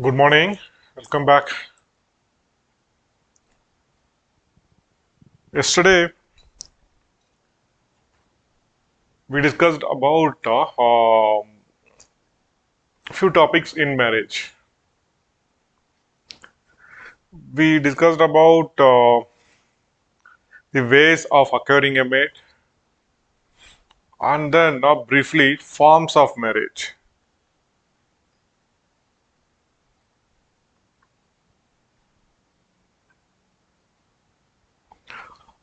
Good morning. Welcome back. Yesterday we discussed about few topics in marriage. We discussed about the ways of acquiring a mate, and then briefly forms of marriage.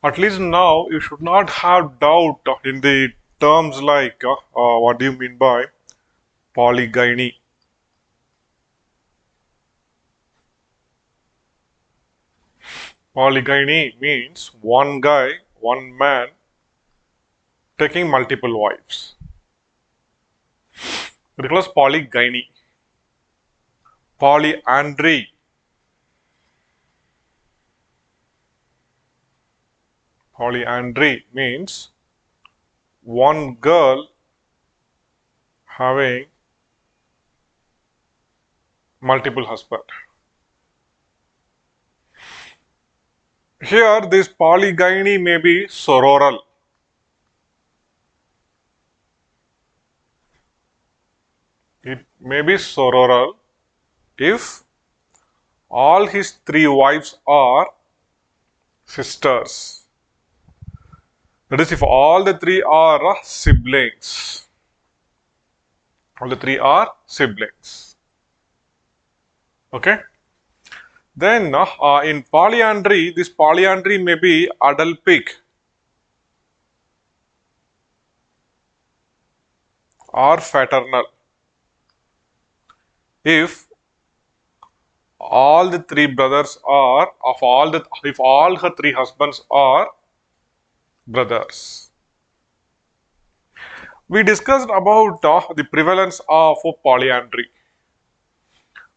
At least now you should not have doubt in the terms like what do you mean by polygyny? Polygyny means one guy, one man taking multiple wives. It was polygyny. Polyandry. Polyandry means one girl having multiple husbands. Here, this polygyny may be sororal. It may be sororal if all his three wives are sisters. That is, if all the three are siblings. All the three are siblings. Okay? Then, in polyandry, this polyandry may be adulpic or fraternal. If all the three brothers are of all the if all her three husbands are brothers. We discussed about the prevalence of polyandry.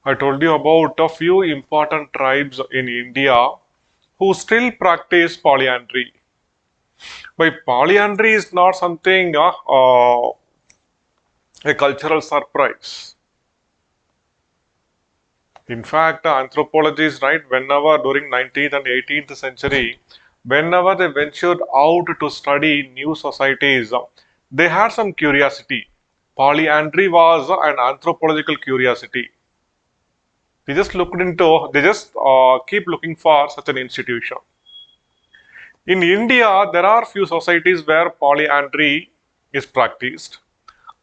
I told you about a few important tribes in India who still practice polyandry. But polyandry is not something a cultural surprise. In fact, anthropologists, right, whenever during 19th and 18th century, whenever they ventured out to study new societies, they had some curiosity. Polyandry was an anthropological curiosity. They just keep looking for such an institution. In India, there are few societies where polyandry is practiced,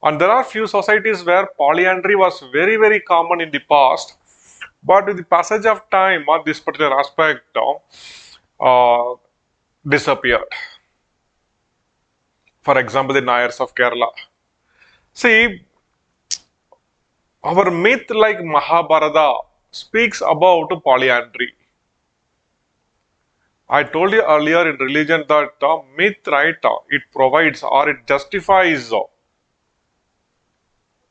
and there are few societies where polyandry was very, very common in the past. But with the passage of time, this particular aspect uh, disappeared. For example, the Nayars of Kerala. See, our myth like Mahabharata speaks about polyandry. I told you earlier in religion that myth, right, it provides or it justifies,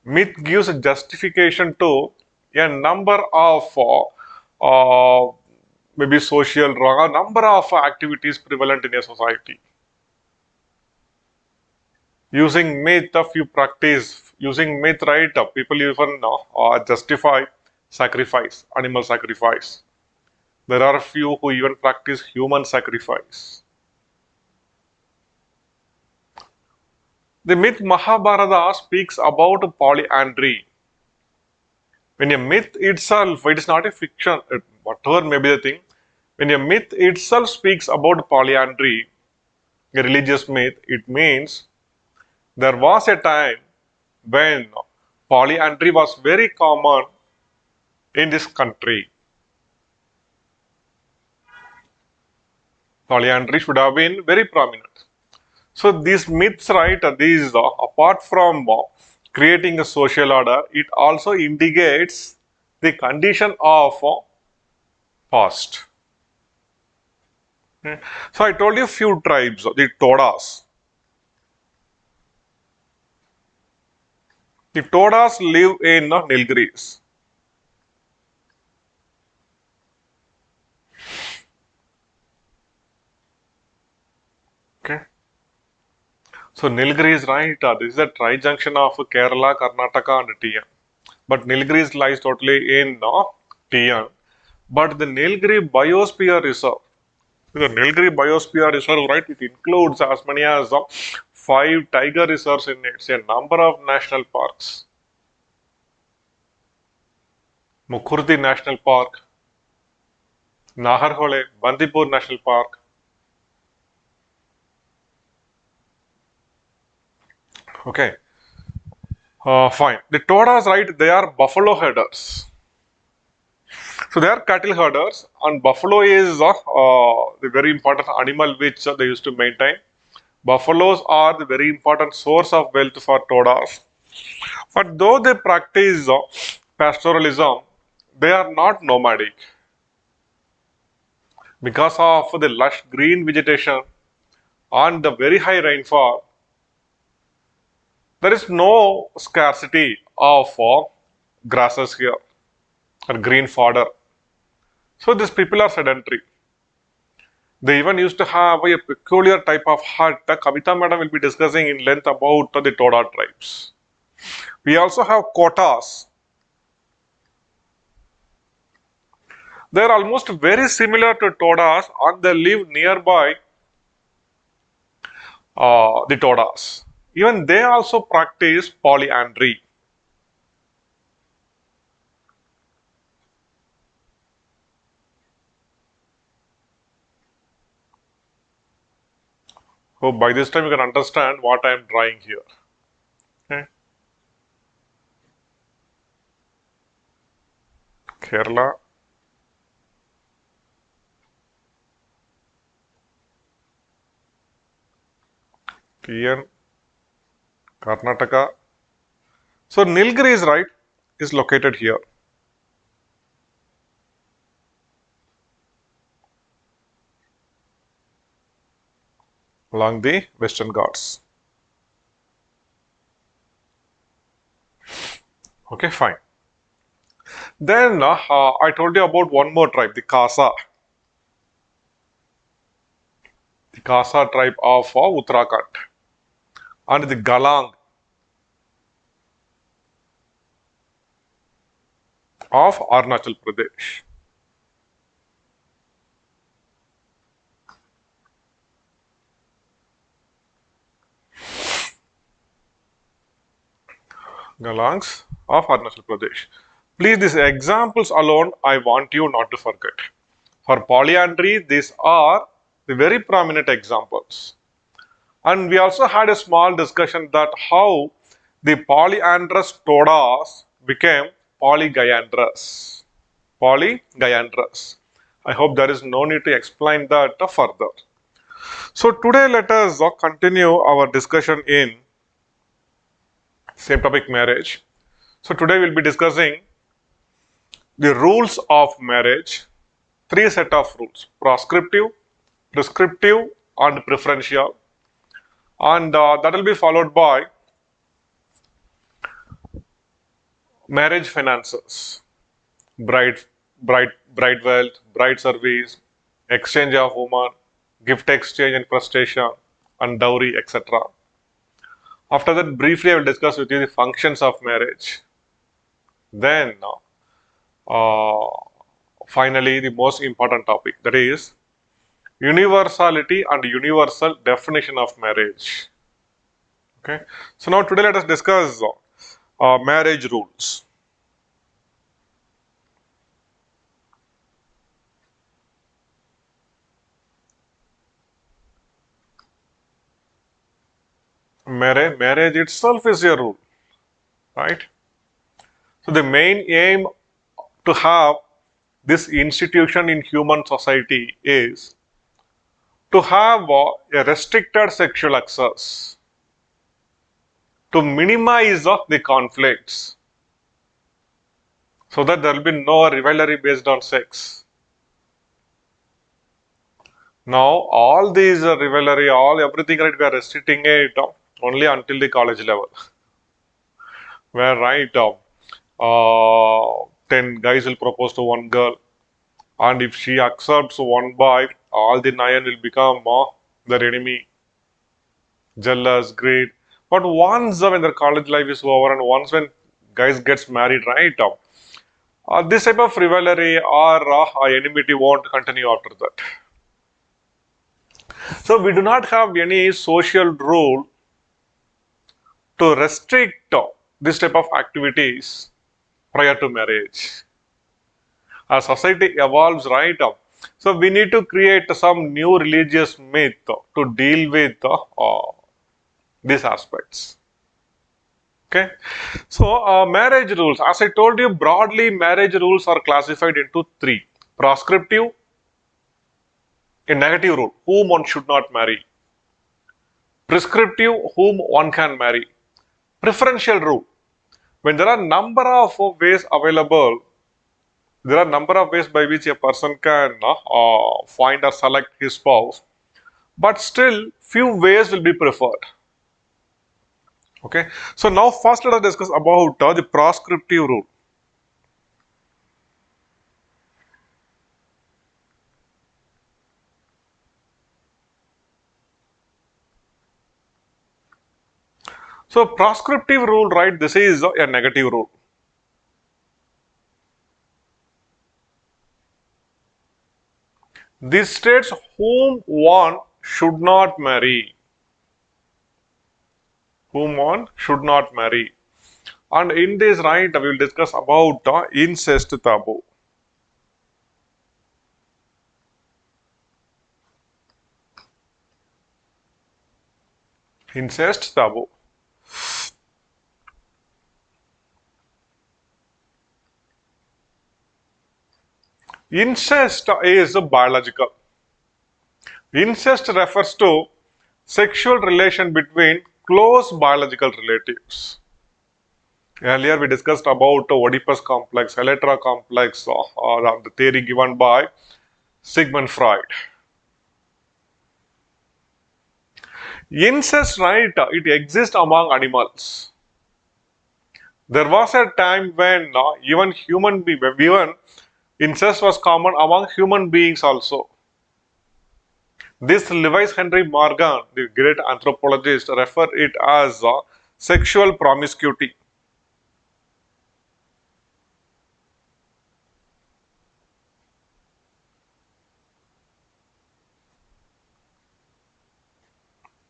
myth gives a justification to a number of uh, maybe social wrong, a number of activities prevalent in a society. Using myth, if you practice using myth, right, people even justify sacrifice, animal sacrifice. There are a few who even practice human sacrifice. The myth Mahabharata speaks about polyandry. When a myth itself, it is not a fiction, whatever may be the thing, when a myth itself speaks about polyandry, a religious myth, it means there was a time when polyandry was very common in this country. Polyandry should have been very prominent. So these myths, right, these apart from creating a social order, it also indicates the condition of past. Okay. So I told you a few tribes, the Todas. The Todas live in Nilgiris. Okay. So Nilgiris, right? This is the tri-junction of Kerala, Karnataka, and TN. but Nilgiris lies totally in TN. But the Nilgiri Biosphere Reserve, the Nilgiri Biosphere Reserve, right, it includes as many as 5 tiger reserves in it, a number of national parks. Mukurti National Park, Naharhole, Bandipur National Park. Okay, fine. The Todas, right, they are buffalo herders. So they are cattle herders, and buffalo is the very important animal which they used to maintain. Buffaloes are the very important source of wealth for Todas. But though they practice pastoralism, they are not nomadic. Because of the lush green vegetation and the very high rainfall, there is no scarcity of grasses here or green fodder. So these people are sedentary. They even used to have a peculiar type of hut. The Kavita madam will be discussing in length about the Toda tribes. We also have Kotas. They are almost very similar to Todas and they live nearby the Todas. Even they also practice polyandry. So by this time you can understand what I am drawing here. Okay. Kerala, TN, Karnataka. So Nilgiri is right, is located here. Along the Western Ghats. Okay, fine. Then I told you about one more tribe, the Khasa. The Khasa tribe of Uttarakhand. And the Galang of Arunachal Pradesh. Galangs of Arunachal Pradesh. Please, these examples alone, I want you not to forget. For polyandry, these are the very prominent examples. And we also had a small discussion that how the polyandrous todas became polygynandrous. Polygynandrous. I hope there is no need to explain that further. So today let us continue our discussion in same topic, marriage. So today we'll be discussing the rules of marriage. 3 set of rules: proscriptive, prescriptive and preferential. And that will be followed by marriage finances, bride, bride wealth, bride service, exchange of woman, gift exchange and prestation, and dowry, etc. After that, briefly I will discuss with you the functions of marriage. Then, uh, finally, the most important topic, that is universality and universal definition of marriage. Okay. So now today let us discuss marriage rules. Marriage itself is a rule, right? So the main aim to have this institution in human society is to have a restricted sexual access, to minimize the conflicts, so that there will be no rivalry based on sex. Now, all these rivalry, all everything, right, we are restricting it only until the college level. Where, right, 10 guys will propose to one girl, and if she accepts one boy, all the 9 will become their enemy, jealous, greed. But once when their college life is over, and once when guys gets married, right? This type of rivalry or enmity won't continue after that. So we do not have any social rule to restrict this type of activities prior to marriage. As society evolves, right? So we need to create some new religious myth to deal with these aspects. Okay. So marriage rules, as I told you, broadly marriage rules are classified into three: prescriptive, a negative rule, whom one should not marry; prescriptive, whom one can marry; preferential rule, when there are number of ways available, there are number of ways by which a person can find or select his spouse, but still few ways will be preferred. Okay, so now first let us discuss about the prescriptive rule. So prescriptive rule, right? This is a negative rule. This states whom one should not marry. Whom one should not marry. And in this, right, we will discuss about incest taboo. Incest taboo. Incest is biological. Incest refers to sexual relation between close biological relatives. Earlier we discussed about Oedipus complex, Electra complex, the theory given by Sigmund Freud. Incest, right, it exists among animals. There was a time when even incest was common among human beings also. This Lewis Henry Morgan, the great anthropologist, referred it as sexual promiscuity.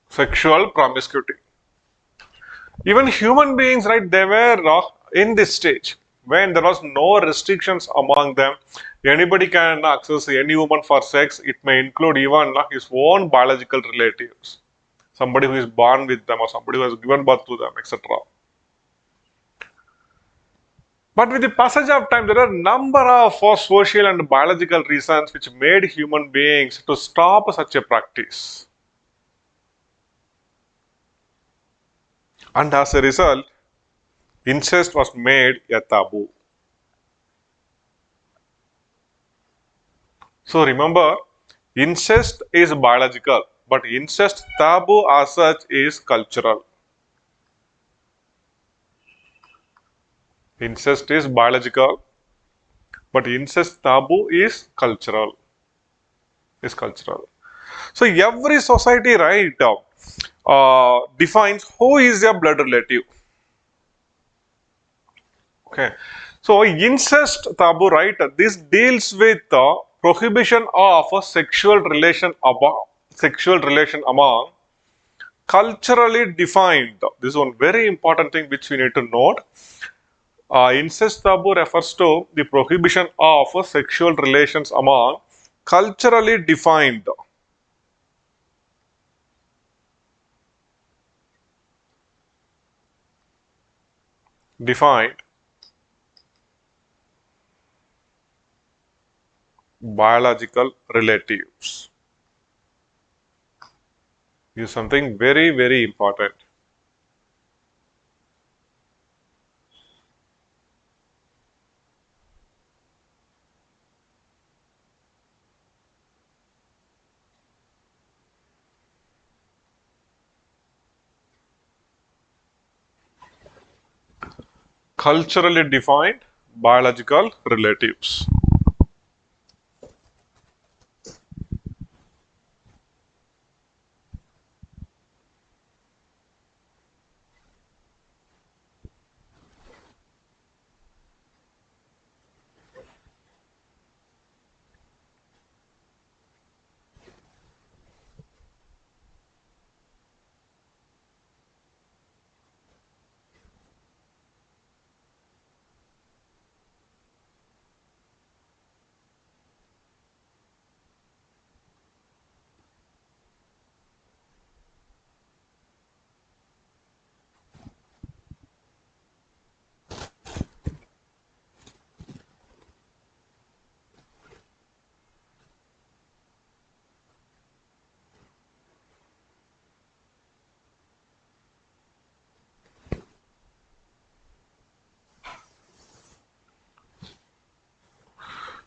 Sexual promiscuity. Even human beings, right, they were in this stage when there was no restrictions among them. Anybody can access any woman for sex. It may include even his own biological relatives, somebody who is born with them or somebody who has given birth to them, etc. But with the passage of time, there are a number of social and biological reasons which made human beings to stop such a practice. And as a result, incest was made a taboo. So remember, incest is biological, but incest taboo as such is cultural. Incest is biological, but incest taboo is cultural. Is cultural. So every society, right, defines who is a blood relative. Okay. So incest taboo, right? This deals with the prohibition of a sexual relation among culturally defined. This is one very important thing which we need to note. Incest taboo refers to the prohibition of sexual relations among culturally defined biological relatives. Is something very, very important. Culturally defined biological relatives.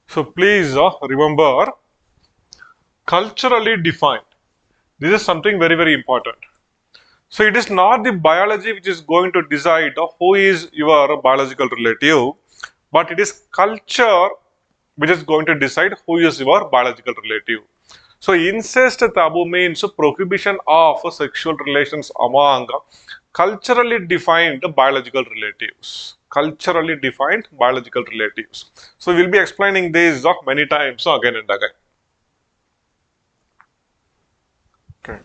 So please remember, culturally defined. This is something very, very important. So it is not the biology which is going to decide who is your biological relative, but it is culture which is going to decide who is your biological relative. So incest taboo means prohibition of sexual relations among culturally defined biological relatives. Culturally defined biological relatives. So we'll be explaining this many times again and again. Okay.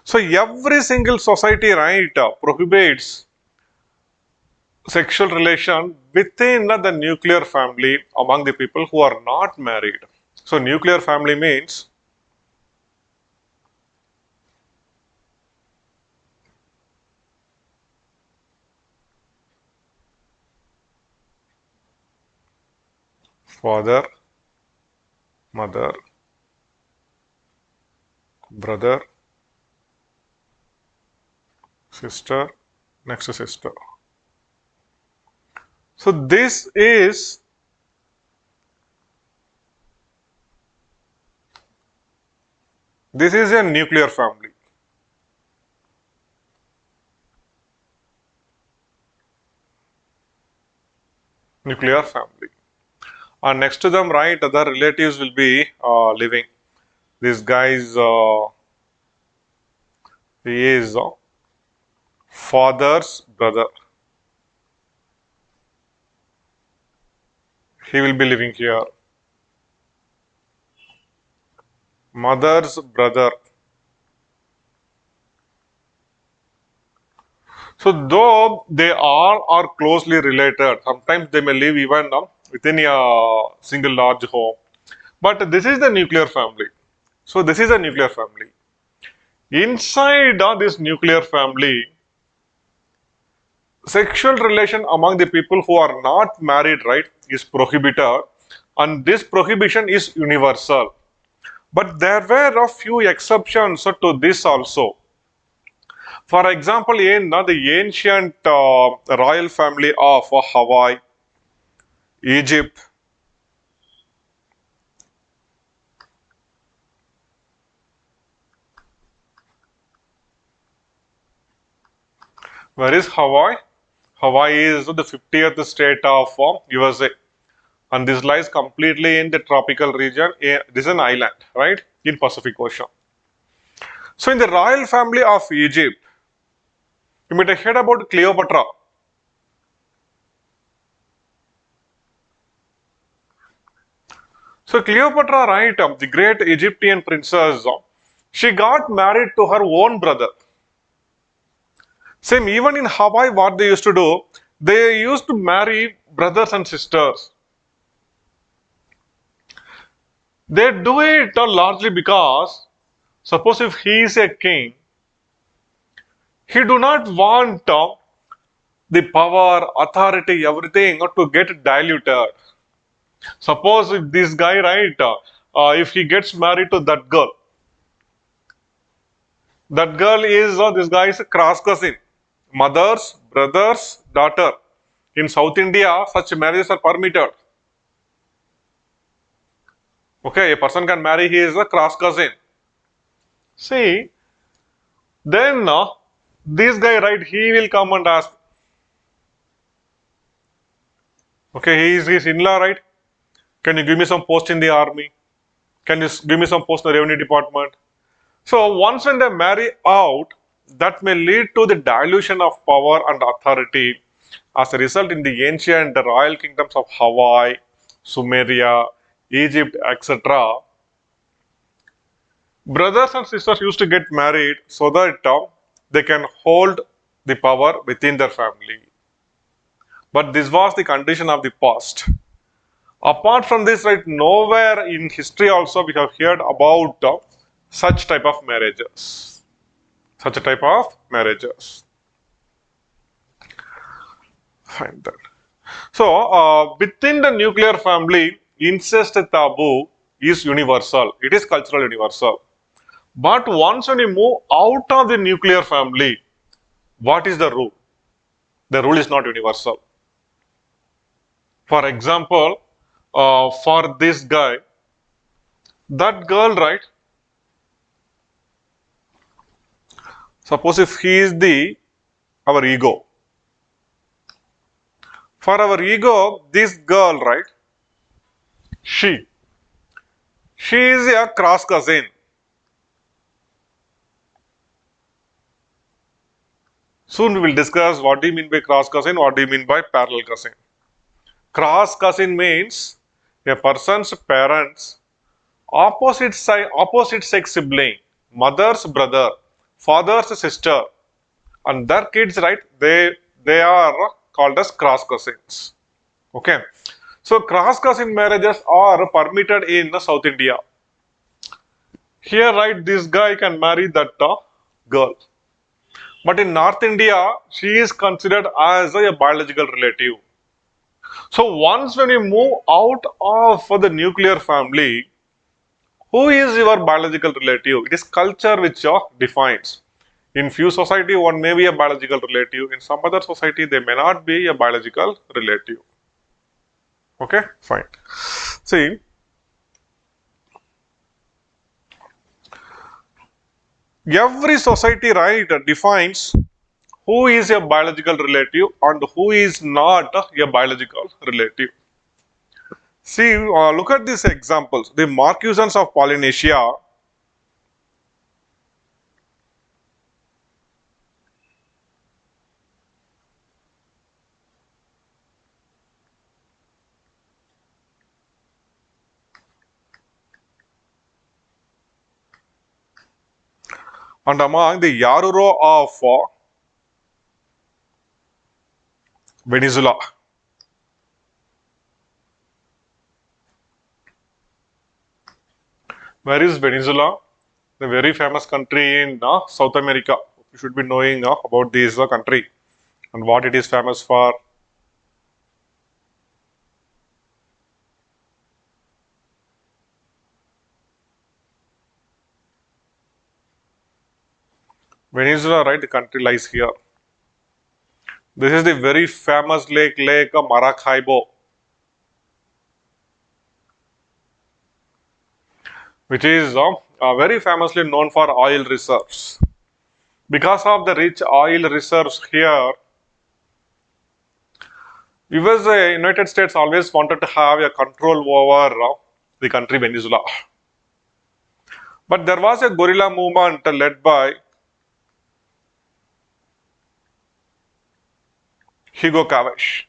So every single society, right, prohibits sexual relation within the nuclear family among the people who are not married. So nuclear family means father, mother, brother, sister, next sister. So this is a nuclear family. Nuclear family. And next to them, right, other relatives will be living. This guy's he is father's brother. He will be living here. Mother's brother. So though they all are closely related, sometimes they may live even within a single large home. But this is the nuclear family. So this is a nuclear family. Inside this nuclear family, sexual relation among the people who are not married, right, is prohibited, and this prohibition is universal. But there were a few exceptions to this also. For example, in the ancient royal family of Hawaii, Egypt, where is Hawaii? Hawaii is the 50th state of USA, and this lies completely in the tropical region. This is an island, right, in Pacific Ocean. So in the royal family of Egypt, you might have heard about Cleopatra. So Cleopatra, right, the great Egyptian princess, she got married to her own brother. Same, even in Hawaii, what they used to do, they used to marry brothers and sisters. They do it largely because, suppose if he is a king, he do not want the power, authority, everything to get diluted. Suppose if this guy, right, if he gets married to that girl is this guy is a cross cousin, mother's brother's daughter. In South India, such marriages are permitted. Okay, a person can marry his cross cousin. See, then this guy, right, he will come and ask. Okay, he is his in-law, right? Can you give me some post in the army? Can you give me some post in the revenue department? So once when they marry out, that may lead to the dilution of power and authority. As a result, in the ancient royal kingdoms of Hawaii, Sumeria, Egypt, etc., brothers and sisters used to get married so that they can hold the power within their family. But this was the condition of the past. Apart from this, right, nowhere in history also we have heard about such type of marriages. Such a type of marriages. Find that. So, within the nuclear family, incest taboo is universal. It is cultural universal. But once when you move out of the nuclear family, what is the rule? The rule is not universal. For example, for this guy, that girl, right? Suppose if he is the our ego. For our ego, this girl, right? She. She is a cross cousin. Soon we will discuss what do you mean by cross cousin, what do you mean by parallel cousin. Cross cousin means a person's parents, opposite sex sibling, mother's brother, father's sister, and their kids, right? They are called as cross cousins. Okay. So cross cousin marriages are permitted in South India. Here, right, this guy can marry that girl. But in North India, she is considered as a biological relative. So once when you move out of the nuclear family, who is your biological relative? It is culture which defines. In few society, one may be a biological relative. In some other society, they may not be a biological relative. Okay, fine. See, every society, right, defines who is a biological relative and who is not a biological relative. See, look at these examples. The Marquesans of Polynesia, and among the Yaruro of Venezuela. Where is Venezuela? The very famous country in South America. You should be knowing about this country and what it is famous for. Venezuela, right? The country lies here. This is the very famous lake, Lake Maracaibo, which is very famously known for oil reserves. Because of the rich oil reserves here, USA, United States always wanted to have a control over the country Venezuela. But there was a guerrilla movement led by Hugo Chavez.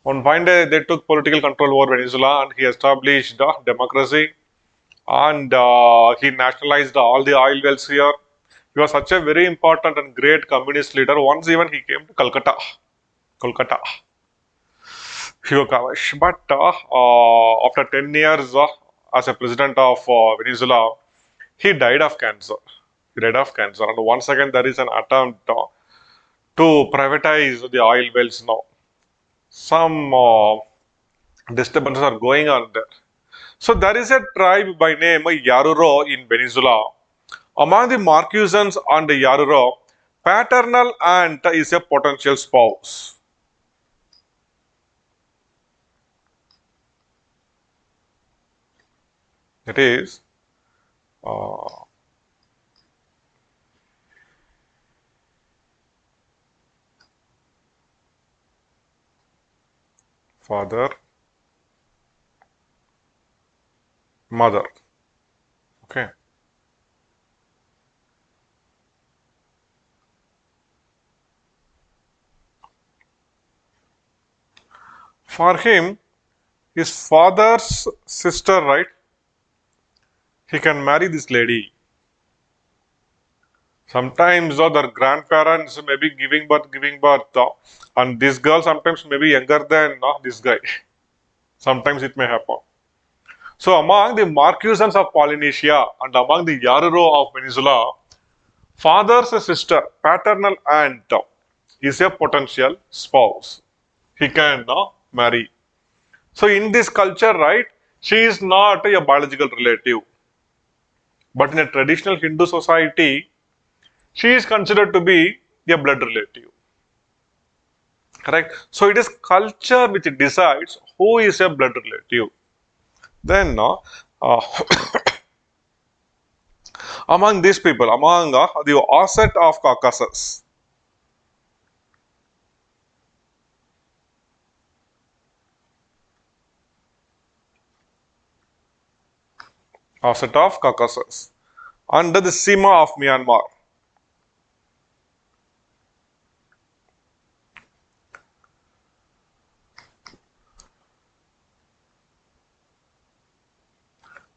One fine day, they took political control over Venezuela and he established democracy and he nationalized all the oil wells here. He was such a very important and great communist leader. Once even he came to Kolkata, Hugo Chavez. But after 10 years as a president of Venezuela, he died of cancer. And once again, there is an attempt to privatize the oil wells now. Some disturbances are going on there. So there is a tribe by name Yaruro in Venezuela. Among the Marquesans and the Yaruro, paternal aunt is a potential spouse. That is, father, mother. Okay. For him, his father's sister, right? He can marry this lady. Sometimes their grandparents may be giving birth, and this girl sometimes may be younger than this guy. Sometimes it may happen. So among the Marquesans of Polynesia and among the Yaruro of Venezuela, father's sister, paternal aunt, is a potential spouse. He can marry. So in this culture, right, she is not a biological relative. But in a traditional Hindu society, she is considered to be a blood relative. Correct. So it is culture which decides who is a blood relative. Then uh, among these people, among the Osset of Caucasus, Osset of Caucasus, under the Sima of Myanmar,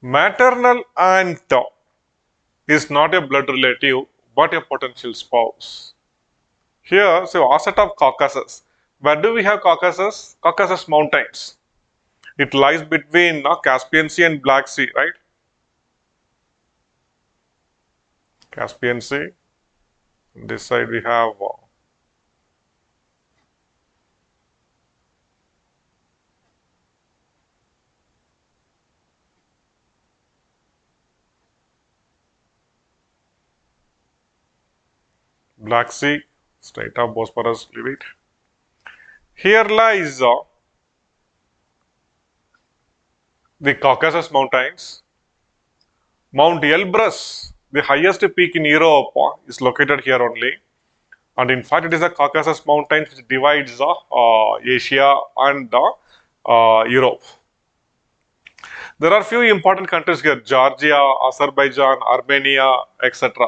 maternal aunt is not a blood relative but a potential spouse. Here, so Osset of Caucasus. Where do we have Caucasus? Caucasus Mountains. It lies between Caspian Sea and Black Sea, right? Caspian Sea. This side we have Black Sea, Strait of Bosphorus, leave it. Here lies the Caucasus Mountains. Mount Elbrus, the highest peak in Europe, is located here only. And in fact, it is the Caucasus Mountains which divides Asia and Europe. There are few important countries here: Georgia, Azerbaijan, Armenia, etc.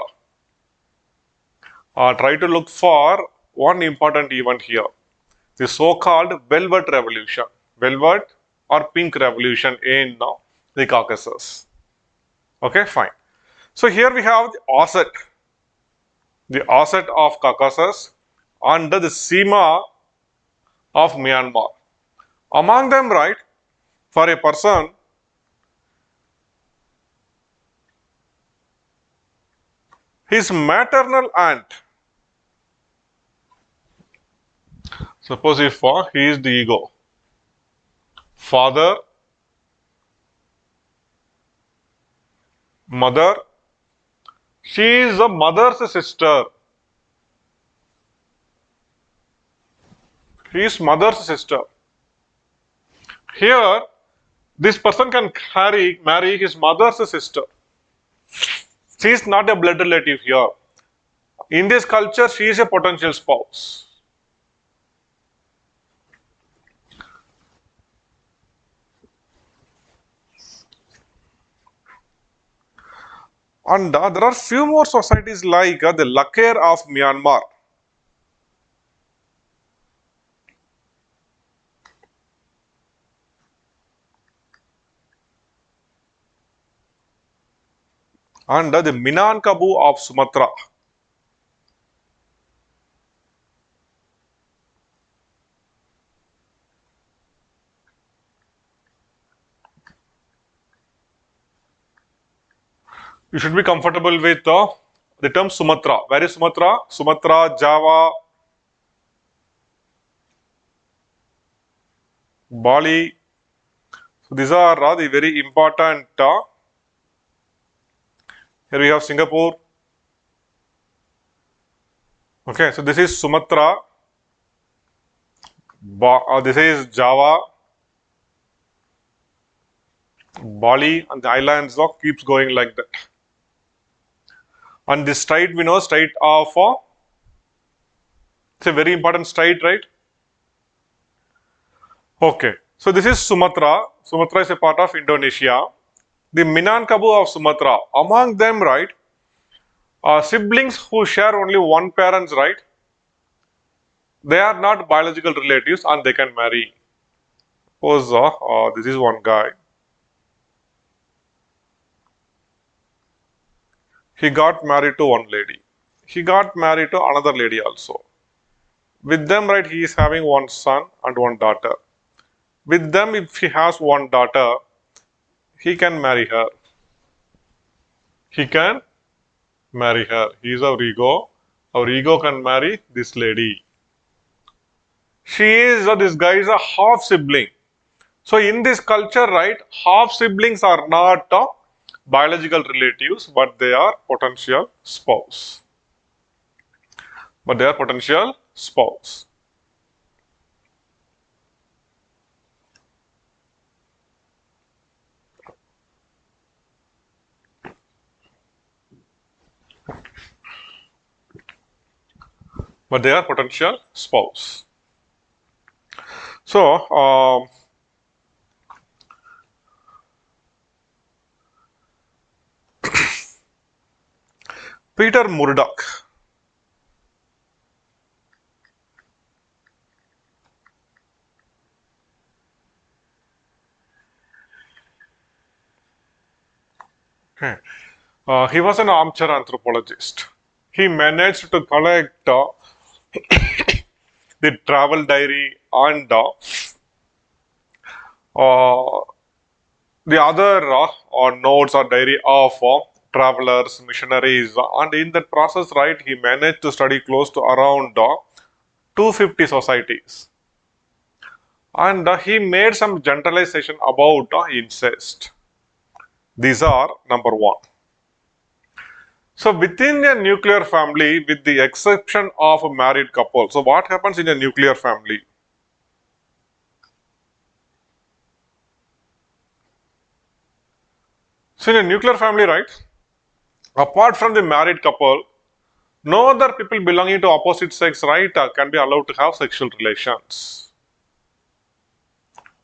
Try to look for one important event here: the so-called Velvet Revolution, Velvet or Pink Revolution in the Caucasus. Okay, fine. So here we have the Osset of Caucasus under the Sima of Myanmar. Among them, right, for a person, his maternal aunt, suppose if he is the ego, father, mother, she is the mother's sister. He is mother's sister. Here, this person can marry his mother's sister. She is not a blood relative here. In this culture, she is a potential spouse. And there are few more societies like the Lakher of Myanmar. And the Minangkabau of Sumatra. You should be comfortable with the term Sumatra. Where is Sumatra? Sumatra, Java, Bali. So these are the very important. Here we have Singapore. Okay, so this is Sumatra. This is Java, Bali, and the islands keeps going like that. And this strait, we know, strait of it's a very important strait, right? Okay, so this is Sumatra. Sumatra is a part of Indonesia. The Minangkabau of Sumatra. Among them, right, siblings who share only one parents, right? They are not biological relatives and they can marry. Suppose this is one guy. He got married to one lady. He got married to another lady also. With them, right, he is having one son and one daughter. With them, if he has one daughter, he can marry her. He can marry her. He is our ego. Our ego can marry this lady. This guy is a half sibling. So in this culture, right, half siblings are not biological relatives, but they are potential spouse. But they are potential spouse. but they are potential spouse. So, Peter Murdoch. Okay. He was an armchair anthropologist. He managed to collect the travel diary and uh, the other notes or diary of travelers, missionaries, and in that process, right, he managed to study close to around 250 societies. And he made some generalization about incest. These are number one. So within a nuclear family, with the exception of a married couple, so what happens in a nuclear family? So in a nuclear family, right, apart from the married couple, no other people belonging to opposite sex, right, can be allowed to have sexual relations.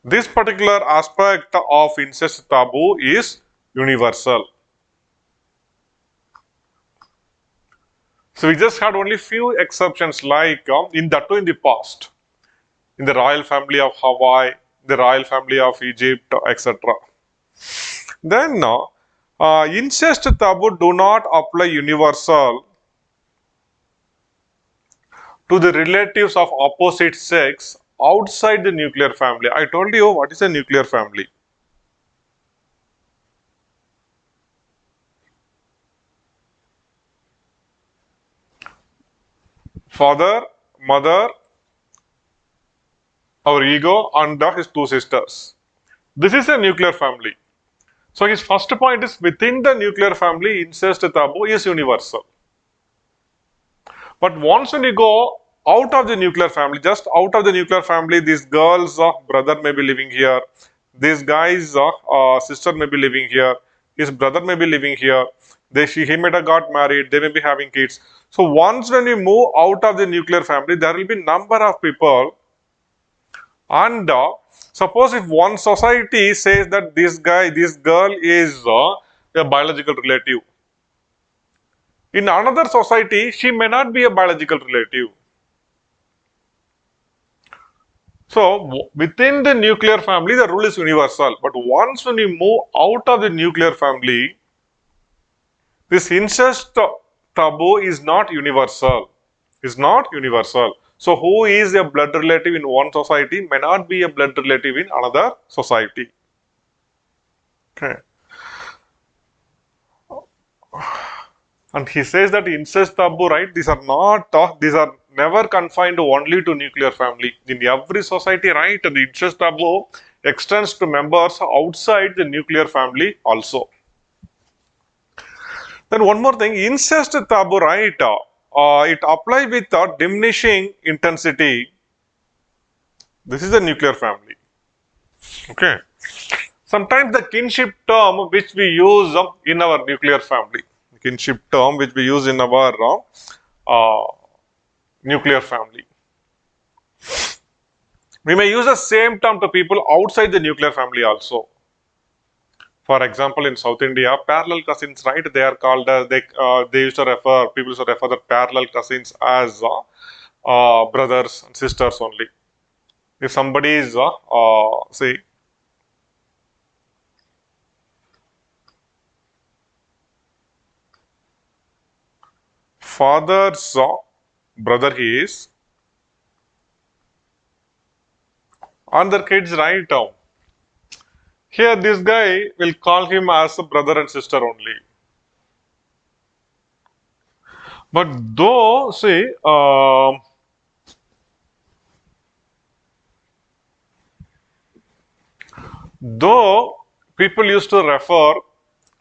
This particular aspect of incest taboo is universal. So we just had only few exceptions like in the past, in the royal family of Hawaii, the royal family of Egypt, etc. Then incest taboo do not apply universal to the relatives of opposite sex outside the nuclear family. I told you what is a nuclear family. Father, mother, our ego, and his two sisters. This is a nuclear family. So his first point is within the nuclear family, incest taboo is universal. But once when you go out of the nuclear family, just out of the nuclear family, these girls' brother may be living here, this guy's sister may be living here, his brother may be living here, he might have got married, they may be having kids. So once when we move out of the nuclear family, there will be number of people, and suppose if one society says that this girl is a biological relative, in another society, she may not be a biological relative. So, within the nuclear family, the rule is universal. But once when you move out of the nuclear family, this incest taboo is not universal. Is not universal. So, who is a blood relative in one society may not be a blood relative in another society. Okay. And he says that incest taboo, right? These are not, these are never confined only to nuclear family. In every society, right, the incest taboo extends to members outside the nuclear family also. Then one more thing, incest taboo, right, it applies with diminishing intensity. This is the nuclear family. Okay. Sometimes the kinship term which we use in our nuclear family, kinship term which we use in our nuclear family. We may use the same term to people outside the nuclear family also. For example, in South India, parallel cousins, right? They are called they used to refer, people used to refer the parallel cousins as brothers and sisters only. If somebody is say father's brother he is, and their kids, right? Here this guy will call him as a brother and sister only. But though, see, though people used to refer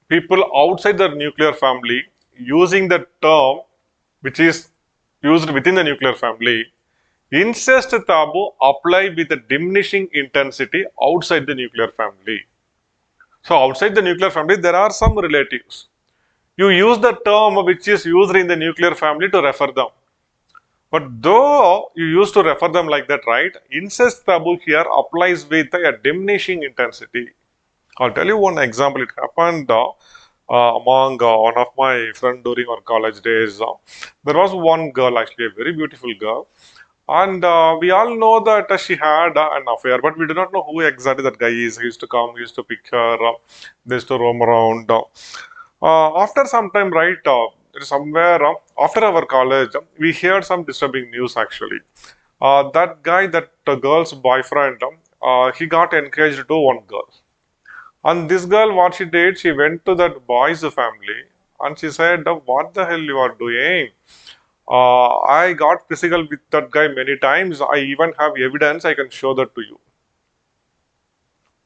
people outside the nuclear family using the term which is used within the nuclear family, incest taboo apply with a diminishing intensity outside the nuclear family. So outside the nuclear family, there are some relatives. You use the term which is used in the nuclear family to refer them. But though you used to refer them like that, right? Incest taboo here applies with a diminishing intensity. I'll tell you one example. It happened among one of my friend during our college days. There was one girl, actually a very beautiful girl, and we all know that she had an affair, but we do not know who exactly that guy is. He used to come, he used to pick her, they used to roam around. After some time, right, somewhere after our college, we heard some disturbing news actually. That guy, that girl's boyfriend, he got engaged to one girl. And this girl, what she did, she went to that boy's family and she said, "What the hell you are doing? I got physical with that guy many times. I even have evidence. I can show that to you."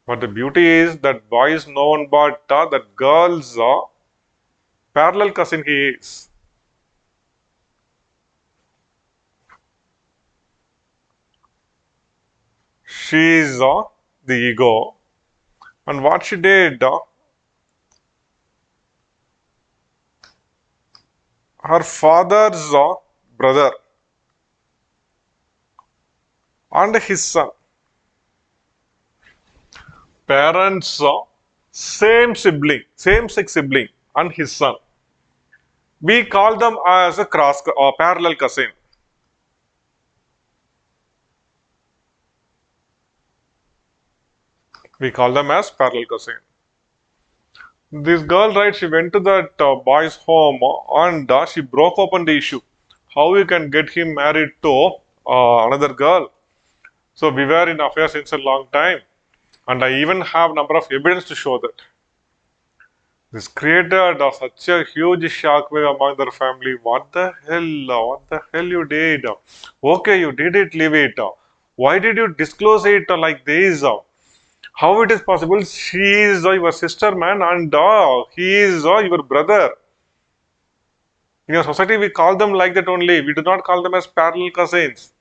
But the beauty is that boy is known, but that girl's parallel cousin he is. She is the ego. And what she did, her father's brother and his son, parents, same sibling, same sex sibling, and his son. We call them as a parallel cousin. We call them as parallel cousin. This girl, right, she went to that boy's home and she broke open the issue. How you can get him married to another girl? So we were in affair since a long time, and I even have number of evidence to show that. This created such a huge shockwave among their family. What the hell? What the hell you did? Okay, you did it, leave it. Why did you disclose it like this? How it is possible? She is your sister, man, and he is your brother. In your society, we call them like that only. We do not call them as parallel cousins.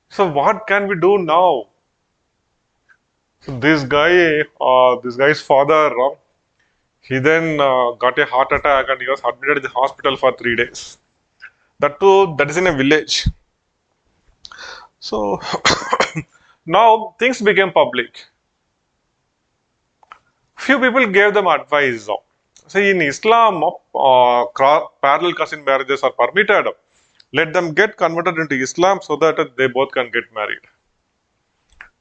So what can we do now? So this guy's father, he then got a heart attack and he was admitted in the hospital for 3 days. That too, that is in a village. So now things became public. Few people gave them advice. See, in Islam, parallel cousin marriages are permitted. Let them get converted into Islam so that they both can get married.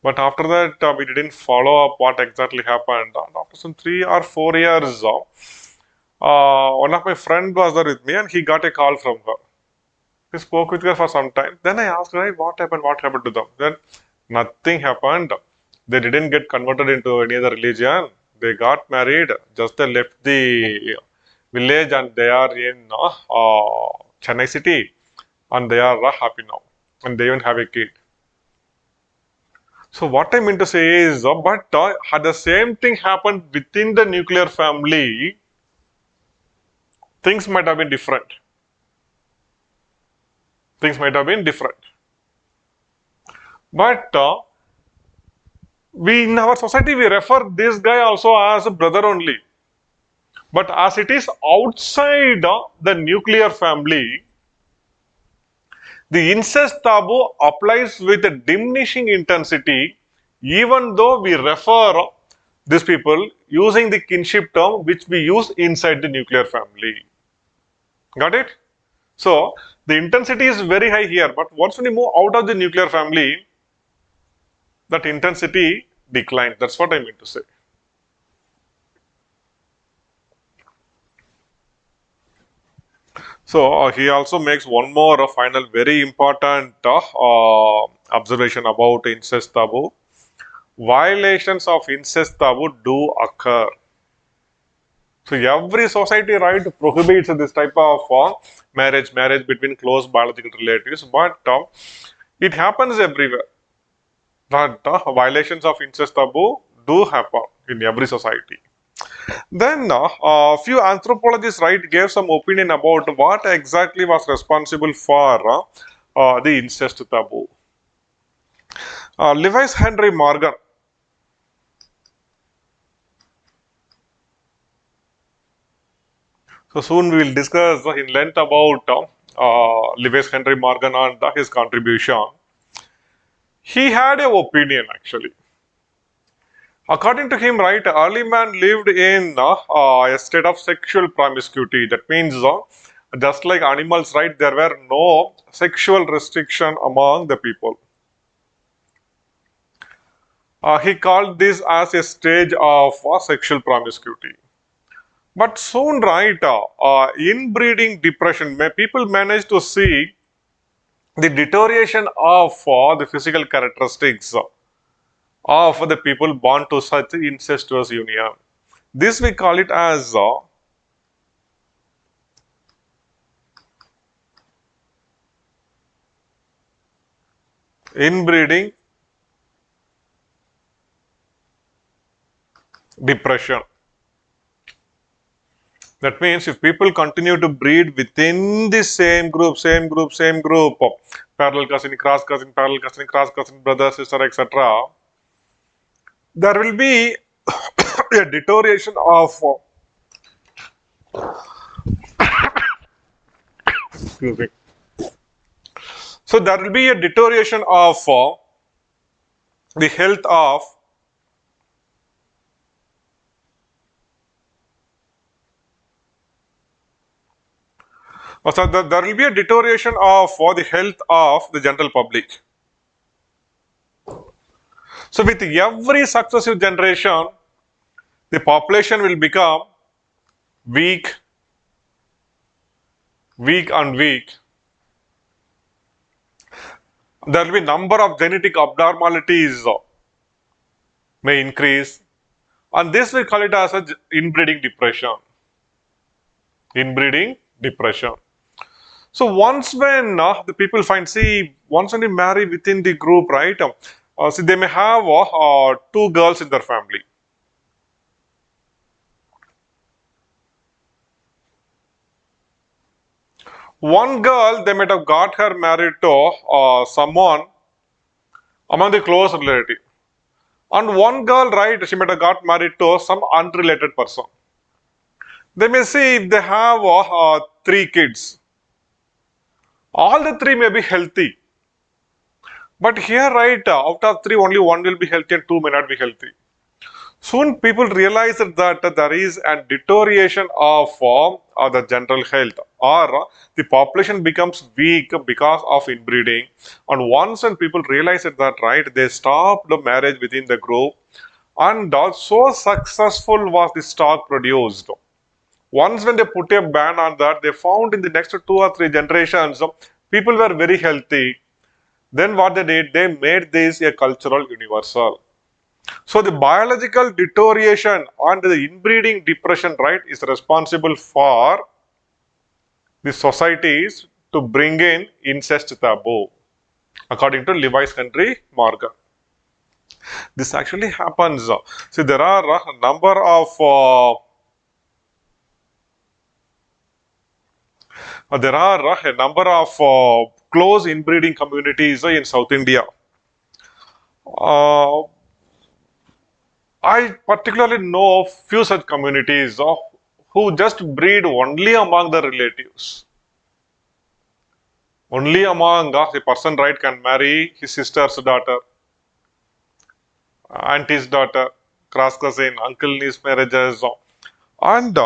But after that, we didn't follow up what exactly happened. And after some 3 or 4 years, one of my friend was there with me, and he got a call from her. He spoke with her for some time. Then I asked her, "Hey, what happened? What happened to them?" Then nothing happened. They didn't get converted into any other religion. They got married. Just they left the village and they are in Chennai city, and they are happy now, and they even have a kid. So what I mean to say is, but had the same thing happened within the nuclear family, things might have been different. Things might have been different. But we in our society we refer this guy also as a brother only. But as it is outside the nuclear family, the incest taboo applies with a diminishing intensity, even though we refer these people using the kinship term which we use inside the nuclear family. Got it? So the intensity is very high here, but once we move out of the nuclear family, that intensity declines. That's what I mean to say. So he also makes one more final very important observation about incest taboo. Violations of incest taboo do occur. So every society right prohibits this type of marriage between close biological relatives, but it happens everywhere. But violations of incest taboo do happen in every society. Then a few anthropologists right gave some opinion about what exactly was responsible for the incest taboo. Lewis Henry Morgan. So soon we will discuss in length about Lewis Henry Morgan and his contribution. He had a opinion actually. According to him, right, early man lived in a state of sexual promiscuity. That means just like animals, right, there were no sexual restriction among the people. He called this as a stage of sexual promiscuity. But soon, right, inbreeding depression, people managed to see the deterioration of the physical characteristics of the people born to such incestuous union. This we call it as inbreeding depression. That means if people continue to breed within the same group, parallel cousin, cross cousin, brother, sister, etc., there will be a deterioration of, excuse me. So there will be a deterioration of the health of there will be a deterioration of the health of the general public. So with every successive generation, the population will become weak, weak and weak. There will be number of genetic abnormalities may increase, and this we call it as a inbreeding depression. Inbreeding depression. So once when the people find, see, once when they marry within the group, right? See, they may have two girls in their family. One girl, they might have got her married to someone among the close relative. And one girl, right, she might have got married to some unrelated person. They may see if they have three kids. All the three may be healthy. But here, right, out of three, only one will be healthy and two may not be healthy. Soon people realize that there is a deterioration of the general health, or the population becomes weak because of inbreeding. And once when people realize that, right, they stop the marriage within the group, and so successful was the stock produced. Once when they put a ban on that, they found in the next 2 or 3 generations, people were very healthy. Then what they did, they made this a cultural universal. So the biological deterioration and the inbreeding depression, right, is responsible for the societies to bring in incest taboo, according to Lewis Henry Morgan. This actually happens. See, there are a number of close inbreeding communities in South India. Uh, I particularly know few such communities who just breed only among the relatives. Only among a person, right, can marry his sister's daughter, auntie's daughter, cross cousin, uncle niece marriages, and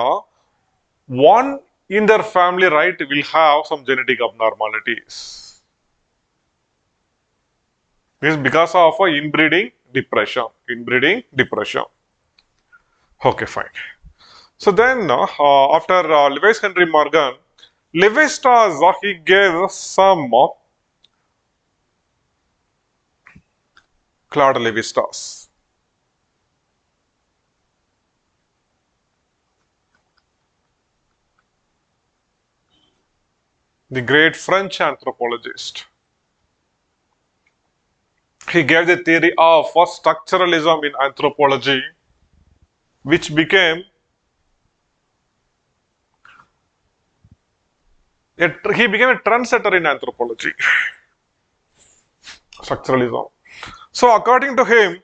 one in their family, right, will have some genetic abnormalities. This is because of inbreeding depression. Inbreeding depression. Okay, fine. So then, after Lewis Henry Morgan, Levi-Strauss, he gave some Claude Levi-Strauss. The great French anthropologist. He gave the theory of structuralism in anthropology, which became he became a trendsetter in anthropology. Structuralism. So according to him,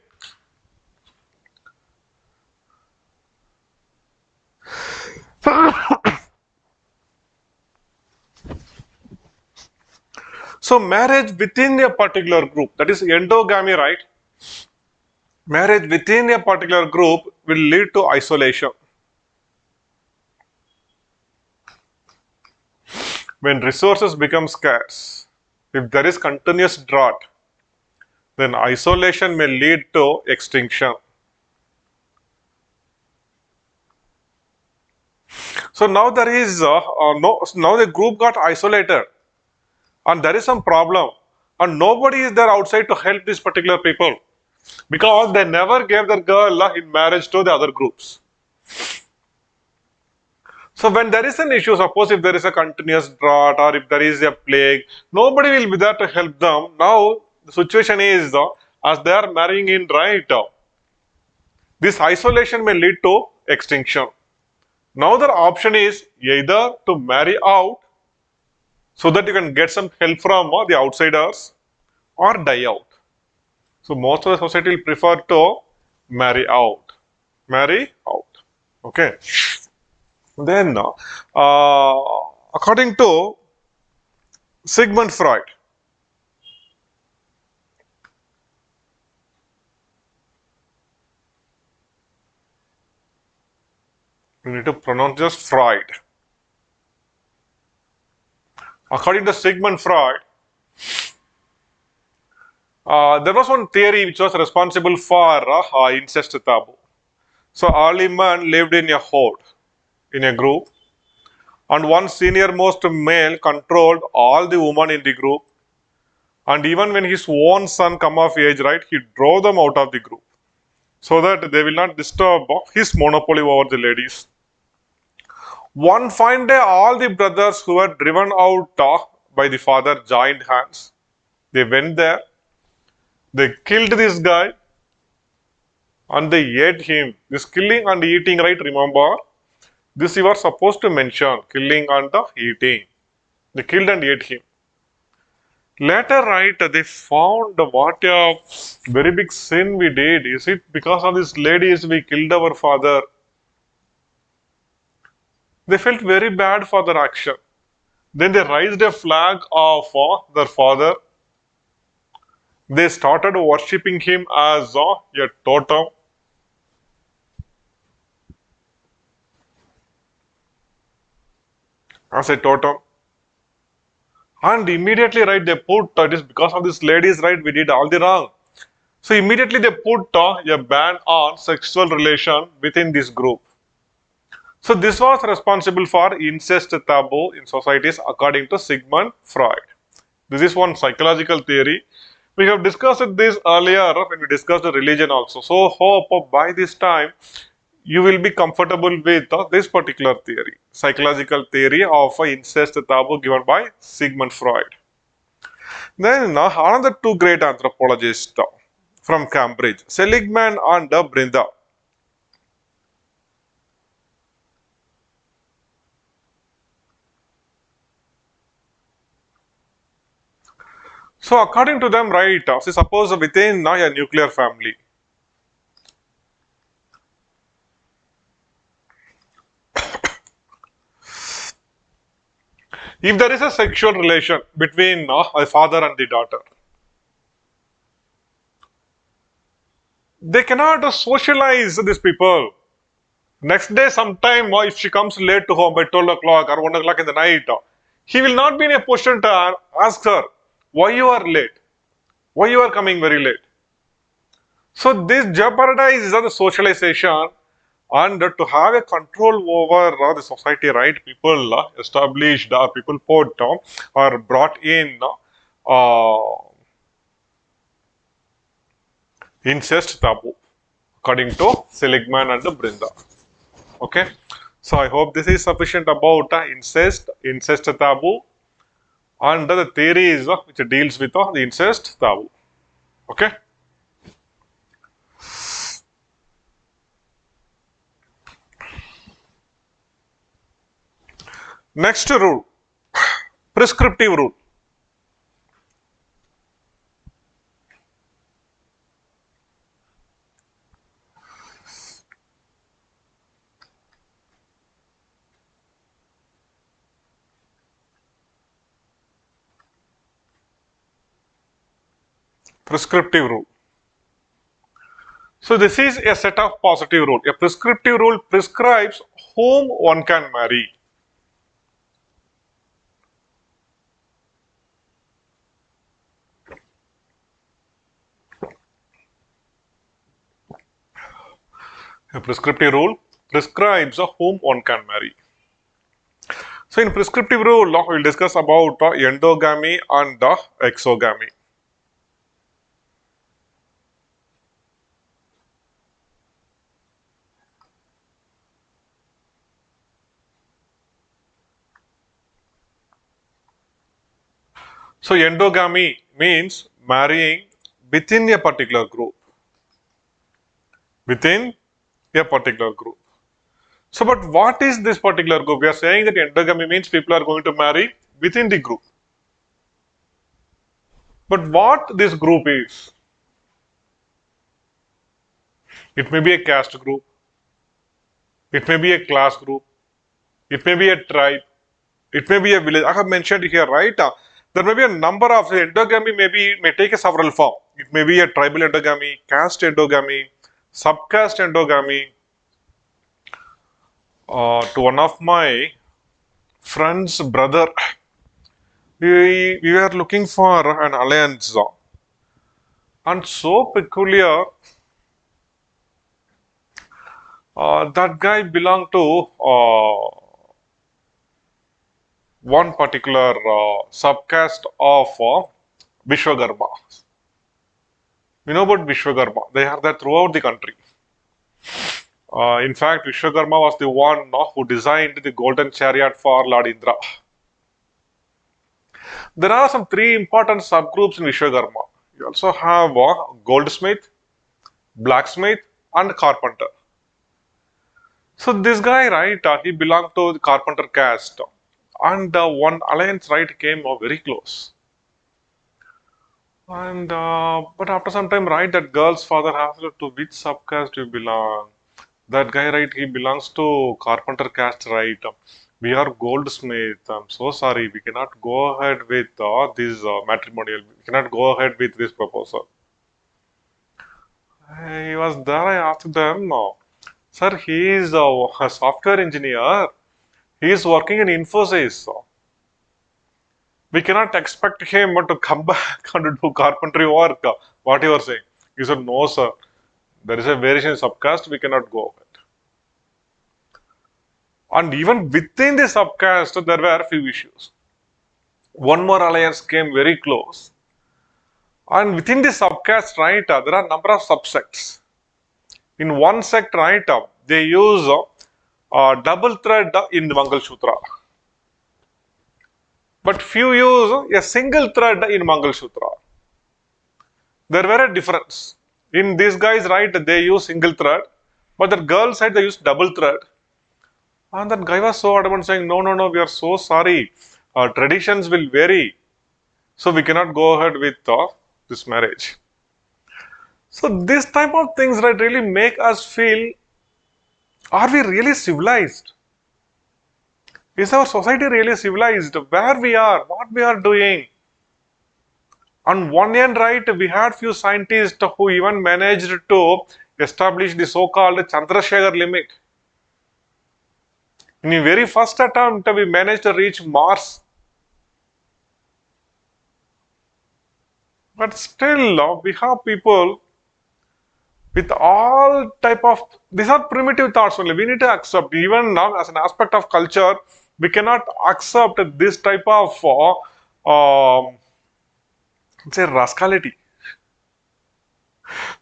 So marriage within a particular group, that is endogamy, right? Marriage within a particular group will lead to isolation. When resources become scarce, if there is continuous drought, then isolation may lead to extinction. So now there is no, now the group got isolated, and there is some problem, and nobody is there outside to help these particular people because they never gave their girl in marriage to the other groups. So when there is an issue, suppose if there is a continuous drought or if there is a plague, nobody will be there to help them. Now the situation is as they are marrying in, right, this isolation may lead to extinction. Now the option is either to marry out so that you can get some help from the outsiders, or die out. So most of the society will prefer to marry out. Marry out. Okay. Then, according to Sigmund Freud, we need to pronounce just Freud. According to Sigmund Freud, there was one theory which was responsible for incest taboo. So early man lived in a horde, in a group, and one senior most male controlled all the women in the group. And even when his own son come of age, right, he drove them out of the group so that they will not disturb his monopoly over the ladies. One fine day, all the brothers who were driven out by the father joined hands. They went there, they killed this guy, and they ate him. This killing and eating, right? Remember, this you are supposed to mention killing and eating. They killed and ate him. Later, right, they found what a very big sin we did. Is it because of these ladies we killed our father? They felt very bad for their action. Then they raised a flag of their father. They started worshipping him as a totem. As a totem. And immediately, right, they put it is because of these ladies, right, we did all the wrong. So immediately they put a ban on sexual relation within this group. So this was responsible for incest taboo in societies according to Sigmund Freud. This is one psychological theory. We have discussed this earlier when we discussed the religion also. So hope by this time you will be comfortable with this particular theory, psychological theory of incest taboo given by Sigmund Freud. Then another two great anthropologists from Cambridge, Seligman and Brinda. So according to them, right, so suppose within a nuclear family, if there is a sexual relation between a father and the daughter, they cannot socialize these people. Next day, sometime, if she comes late to home by 12 o'clock or 1 o'clock in the night, he will not be in a position to ask her, why you are late? Why you are coming very late? So this jeopardizes the socialization, and to have a control over the society, right? People established, people put or brought in incest taboo, according to Seligman and Brinda. Okay, so I hope this is sufficient about incest taboo, and the theories which deals with the incest taboo. Okay. Next rule, prescriptive rule. prescriptive rule. So this is a set of positive rule. A prescriptive rule prescribes whom one can marry. A prescriptive rule prescribes whom one can marry. So in prescriptive rule, we will discuss about endogamy and exogamy. So endogamy means marrying within a particular group. Within a particular group. So, but what is this particular group? We are saying that endogamy means people are going to marry within the group. But what this group is? It may be a caste group. It may be a class group. It may be a tribe. It may be a village. I have mentioned here, right? There may be a number of endogamy. May take a several form. It may be a tribal endogamy, caste endogamy, subcaste endogamy. To one of my friend's brother, we were looking for an alliance, and so peculiar. That guy belonged to one particular subcaste of Vishwakarma. You know about Vishwakarma? They are there throughout the country. In fact, Vishwakarma was the one who designed the golden chariot for Lord Indra. There are some three important subgroups in Vishwakarma. You also have goldsmith, blacksmith, and carpenter. So this guy, right, he belonged to the carpenter caste, and one alliance, right, came very close. And but after some time, right, that girl's father asked her, to which subcaste you belong. That guy, right, he belongs to carpenter caste, right. We are goldsmith. I'm so sorry, we cannot go ahead with this matrimonial. We cannot go ahead with this proposal. He was there. I asked them, no. Sir, he is a software engineer. He is working in Infosys. We cannot expect him to come back and do carpentry work. What you are saying? He said, no, sir. There is a variation in subcaste. We cannot go ahead. And even within the subcaste, there were a few issues. One more alliance came very close. And within the subcaste, right, there are a number of subsects. In one sect, right, they use double thread in the Mangalsutra. But few use a single thread in Mangalsutra. There were a difference. In these guys, right, they use single thread, but the girl side they use double thread. And that guy was so adamant saying, no, no, no, we are so sorry. Traditions will vary. So we cannot go ahead with this marriage. So this type of things, right, really make us feel, are we really civilized? Is our society really civilized? Where we are, what we are doing? On one end, right, we had few scientists who even managed to establish the so-called Chandrasekhar limit. In the very first attempt, we managed to reach Mars. But still, we have people with all type of, these are primitive thoughts only. We need to accept, even now as an aspect of culture, we cannot accept this type of say rascality.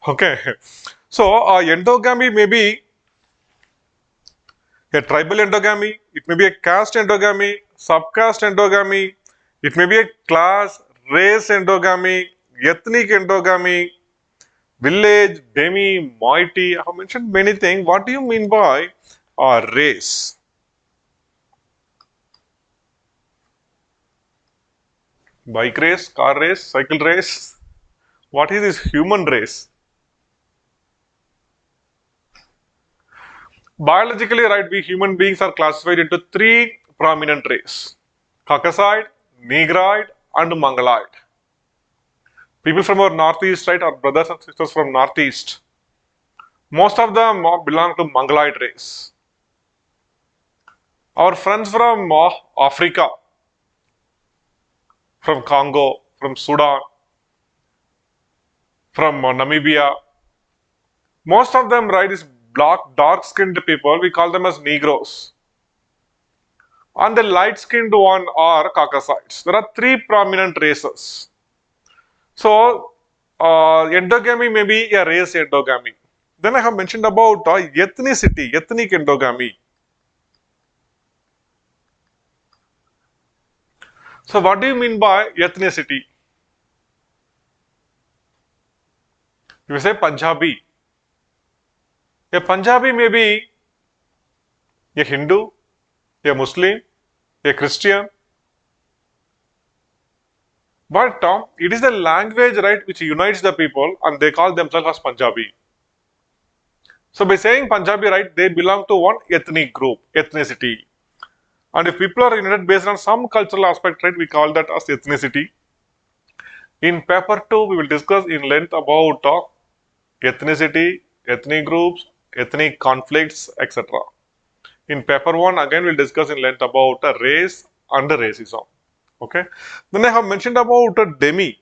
Okay, so endogamy may be a tribal endogamy, it may be a caste endogamy, subcaste endogamy, it may be a class, race endogamy, ethnic endogamy, village, demi, moiety. I have mentioned many things. What do you mean by race? Bike race, car race, cycle race. What is this human race? Biologically, right, we human beings are classified into three prominent races: Caucasoid, Negroid, and Mongoloid. People from our northeast, right, our brothers and sisters from northeast, most of them belong to Mongoloid race. Our friends from Africa, from Congo, from Sudan, from Namibia, most of them, right, is black, dark-skinned people. We call them as Negroes. And the light-skinned one are Caucasites. There are three prominent races. So, endogamy may be a race endogamy. Then I have mentioned about ethnicity, ethnic endogamy. So, what do you mean by ethnicity? If you say Punjabi, a Punjabi may be a Hindu, a Muslim, a Christian, but it is the language, right, which unites the people, and they call themselves as Punjabi. So by saying Punjabi, right, they belong to one ethnic group, ethnicity. And if people are united based on some cultural aspect, right, we call that as ethnicity. In paper 2, we will discuss in length about ethnicity, ethnic groups, ethnic conflicts, etc. In paper 1, again, we'll discuss in length about race and racism. Okay. Then I have mentioned about demi.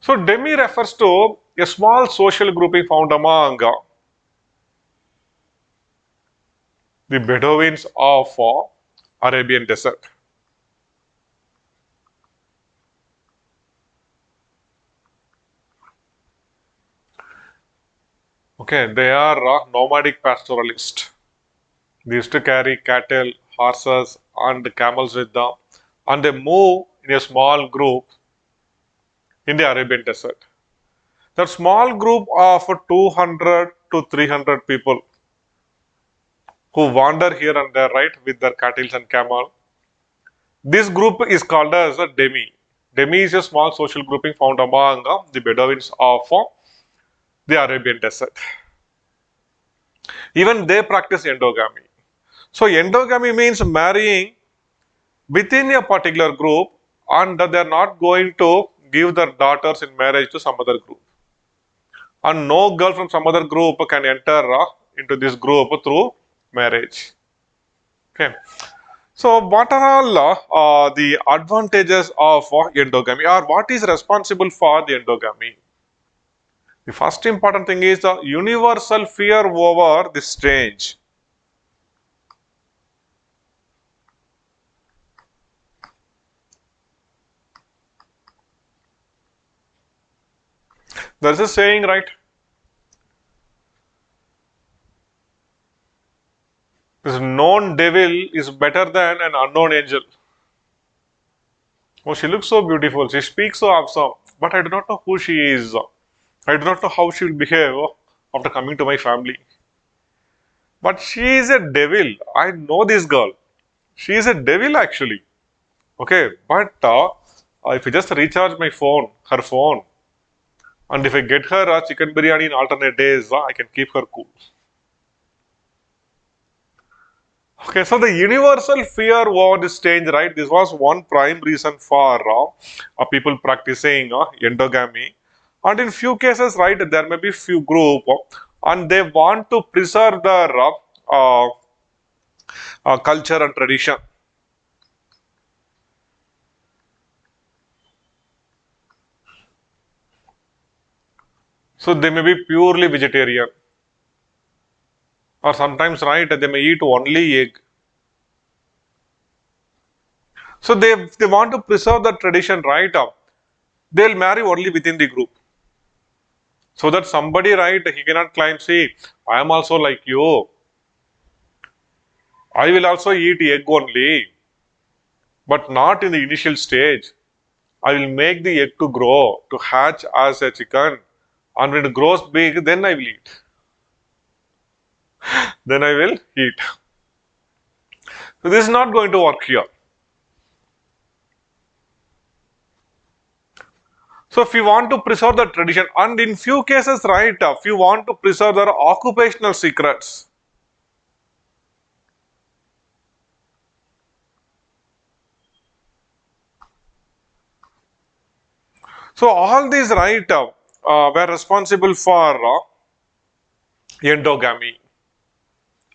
So demi refers to a small social grouping found among the Bedouins of Arabian Desert. Okay, they are nomadic pastoralists. They used to carry cattle, horses, and camels with them, and they move in a small group in the Arabian Desert. That small group of 200 to 300 people who wander here and there, right, with their cattle and camel. This group is called as a demi. Demi is a small social grouping found among the Bedouins of the Arabian Desert. Even they practice endogamy. So endogamy means marrying within a particular group, and they are not going to give their daughters in marriage to some other group. And no girl from some other group can enter into this group through marriage. Okay. So what are all the advantages of endogamy, or what is responsible for the endogamy? The first important thing is the universal fear over the strange. There is a saying, right? This known devil is better than an unknown angel. Oh, she looks so beautiful. She speaks so awesome, but I do not know who she is. I do not know how she will behave after coming to my family. But she is a devil. I know this girl. She is a devil actually. Okay, but if I just recharge my phone, her phone, and if I get her a chicken biryani in alternate days, I can keep her cool. Okay, so the universal fear over this change, right? This was one prime reason for people practicing endogamy. And in few cases, right, there may be few group and they want to preserve their culture and tradition. So they may be purely vegetarian, or sometimes, right, they may eat only egg. So they want to preserve the tradition, right? They'll marry only within the group. So that somebody, right, he cannot claim, see, I am also like you. I will also eat egg only, but not in the initial stage. I will make the egg to grow, to hatch as a chicken, and when it grows big, then I will eat. Then I will eat. So this is not going to work here. So if you want to preserve the tradition, and in few cases, right, if you want to preserve their occupational secrets, So all these right were responsible for endogamy.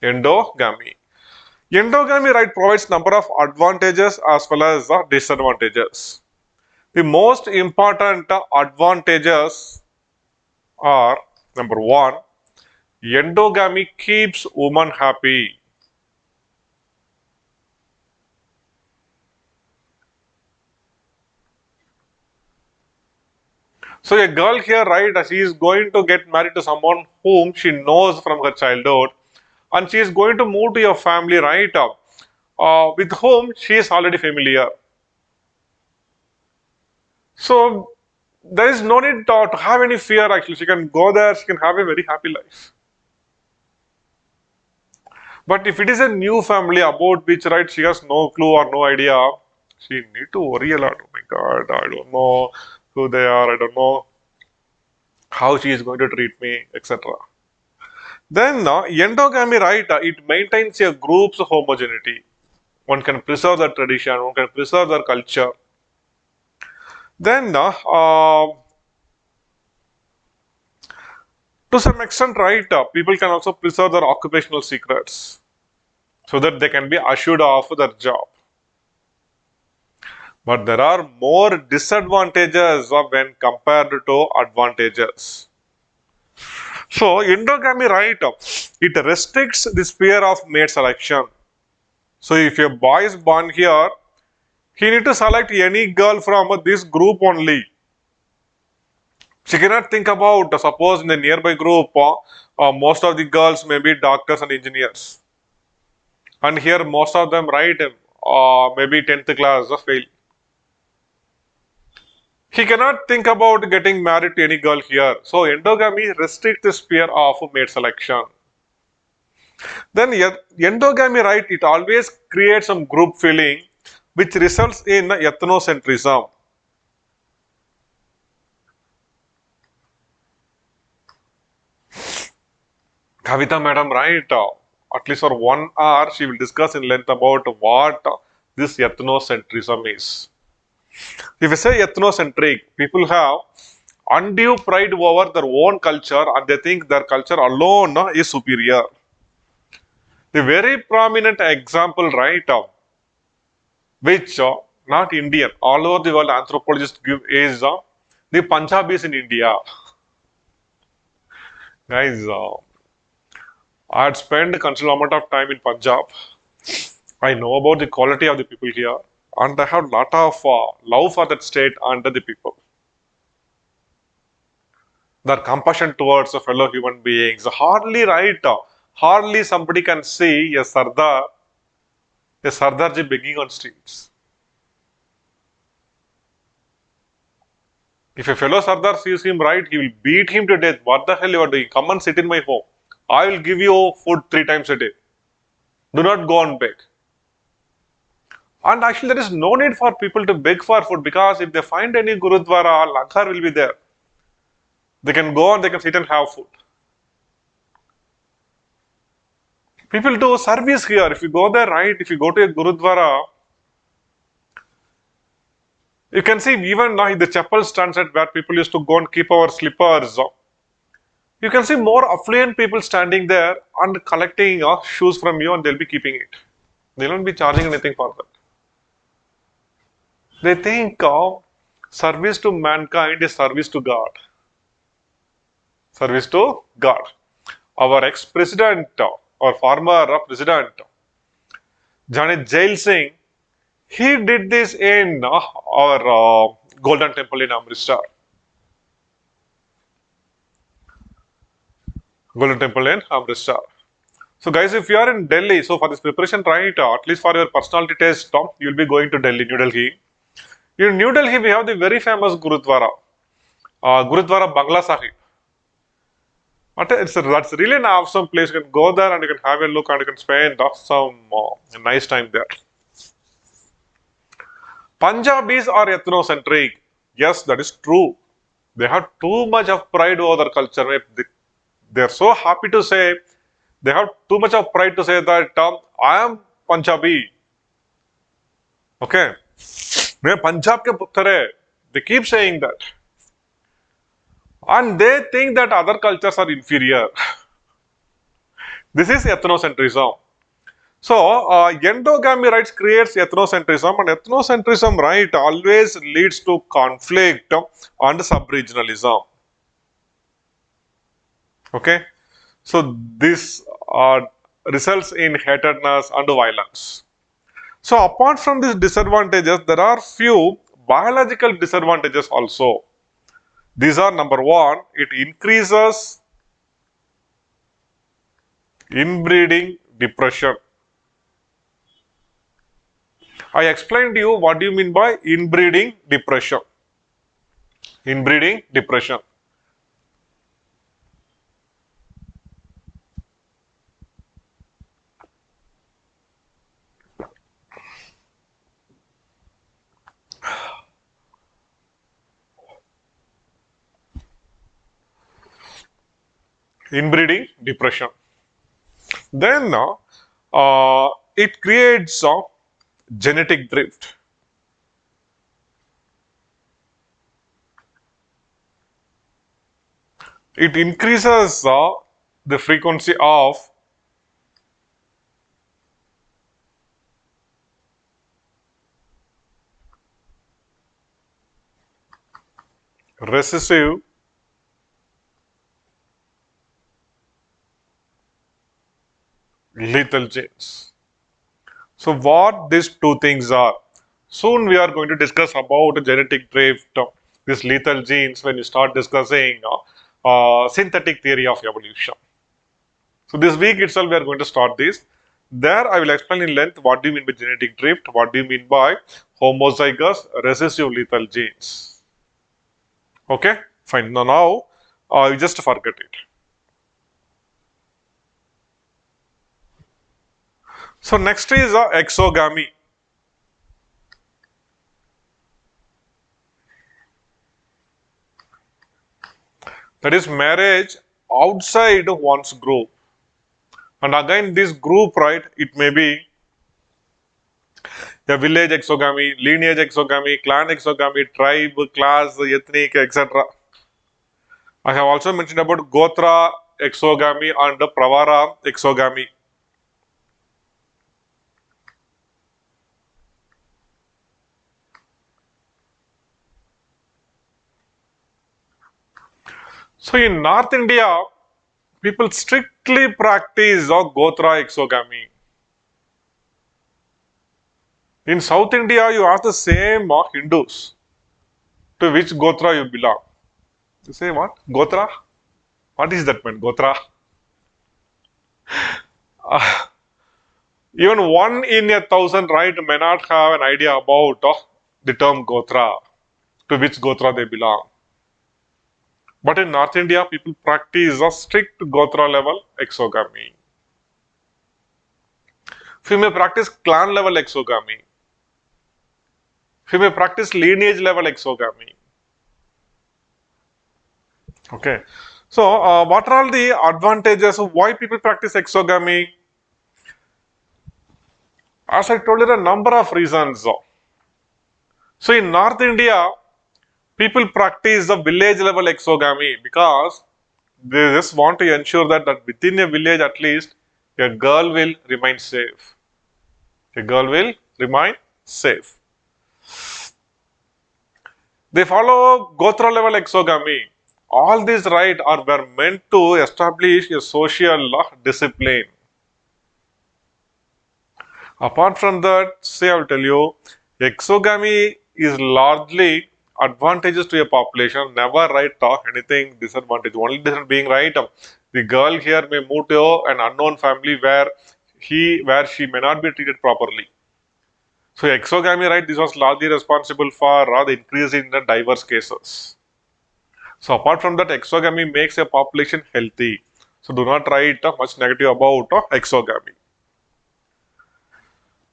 Endogamy. Endogamy right provides number of advantages as well as disadvantages. The most important advantages are number one, endogamy keeps woman happy. So a girl here, right, she is going to get married to someone whom she knows from her childhood, and she is going to move to your family, right, with whom she is already familiar. So there is no need to have any fear actually. She can go there, she can have a very happy life. But if it is a new family about which, right, she has no clue or no idea, she need to worry a lot. Oh my God, I don't know who they are, I don't know how she is going to treat me, etc. Then endogamy, right, it maintains a group's homogeneity. One can preserve their tradition, one can preserve their culture. Then to some extent, right, people can also preserve their occupational secrets so that they can be assured of their job. But there are more disadvantages when compared to advantages. So, endogamy, right, it restricts the sphere of mate selection. So, if a boy is born here, he need to select any girl from this group only. She cannot think about, suppose in the nearby group, most of the girls may be doctors and engineers. And here most of them, right, maybe 10th class fail. He cannot think about getting married to any girl here. So endogamy restricts the sphere of mate selection. Then endogamy, right, it always creates some group feeling which results in ethnocentrism. Kavita madam, right, at least for 1 hour she will discuss in length about what this ethnocentrism is. If we say ethnocentric, people have undue pride over their own culture and they think their culture alone is superior. The very prominent example, right, which not Indian, all over the world anthropologists give is the Punjabis in India. Guys, I had spent a considerable amount of time in Punjab. I know about the quality of the people here, and I have a lot of love for that state and the people. Their compassion towards a fellow human beings. Hardly right. Hardly somebody can see a Sardarji begging on streets. If a fellow Sardar sees him right, he will beat him to death. What the hell you are doing? Come and sit in my home. I will give you food 3 times a day. Do not go and beg. And actually, there is no need for people to beg for food because if they find any Gurudwara, Langar will be there. They can go and they can sit and have food. People do service here. If you go there, right, if you go to a Gurudwara, you can see even now the chapel stands at where people used to go and keep our slippers. You can see more affluent people standing there and collecting shoes from you and they'll be keeping it. They won't be charging anything for that. They think service to mankind is service to God. Service to God. Our ex-president or former president, Janet Jail Singh, he did this in our Golden Temple in Amritsar. Golden Temple in Amritsar. So guys, if you are in Delhi, so for this preparation, right, at least for your personality test, you will be going to Delhi, New Delhi. In New Delhi, we have the very famous Gurudwara, Gurudwara Bangla Sahib. That's really an awesome place. You can go there and you can have a look and you can spend some nice time there. Punjabis are ethnocentric. Yes, that is true. They have too much of pride over their culture. They are so happy to say, they have too much of pride to say that I am Punjabi. Okay. मैं पंजाब के पुत्र है. They keep saying that. and they think that other cultures are inferior. This is ethnocentrism. So, endogamy rights creates ethnocentrism, and ethnocentrism right always leads to conflict and subregionalism. Okay, so this results in hatredness and violence. So, apart from these disadvantages, there are few biological disadvantages also. These are number one, it increases inbreeding depression. I explained to you what do you mean by inbreeding depression. Inbreeding depression. Inbreeding depression. Then it creates genetic drift. It increases the frequency of recessive lethal genes. So what these two things are? Soon we are going to discuss about genetic drift, these lethal genes when you start discussing synthetic theory of evolution. So this week itself we are going to start this. There I will explain in length what do you mean by genetic drift, what do you mean by homozygous recessive lethal genes. Okay, fine. Now you just forget it. So next is exogamy. That is marriage outside one's group. And again, this group, right, it may be a village exogamy, lineage exogamy, clan exogamy, tribe, class, ethnic, etc. I have also mentioned about Gotra exogamy and Pravara exogamy. So in North India, people strictly practice Gotra exogamy. In South India, you ask the same Hindus to which Gotra you belong. You say what? Gotra? What is that mean? Gotra? Even one in a thousand, right, may not have an idea about the term Gotra, to which Gotra they belong. But in North India, people practice a strict Gotra level exogamy. We may practice clan level exogamy. We may practice lineage level exogamy. Okay. So, what are all the advantages of why people practice exogamy? As I told you, there are a number of reasons. So, in North India, people practice the village level exogamy because they just want to ensure that within a village at least a girl will remain safe. A girl will remain safe. They follow Gotra level exogamy. All these rites were meant to establish a social discipline. Apart from that, say I will tell you, exogamy is largely advantageous to a population, never right anything disadvantage. Only disadvantage being right, the girl here may move to an unknown family where she may not be treated properly. So exogamy right, this was largely responsible for the increase in the diverse cases. So apart from that, exogamy makes a population healthy. So do not write much negative about exogamy.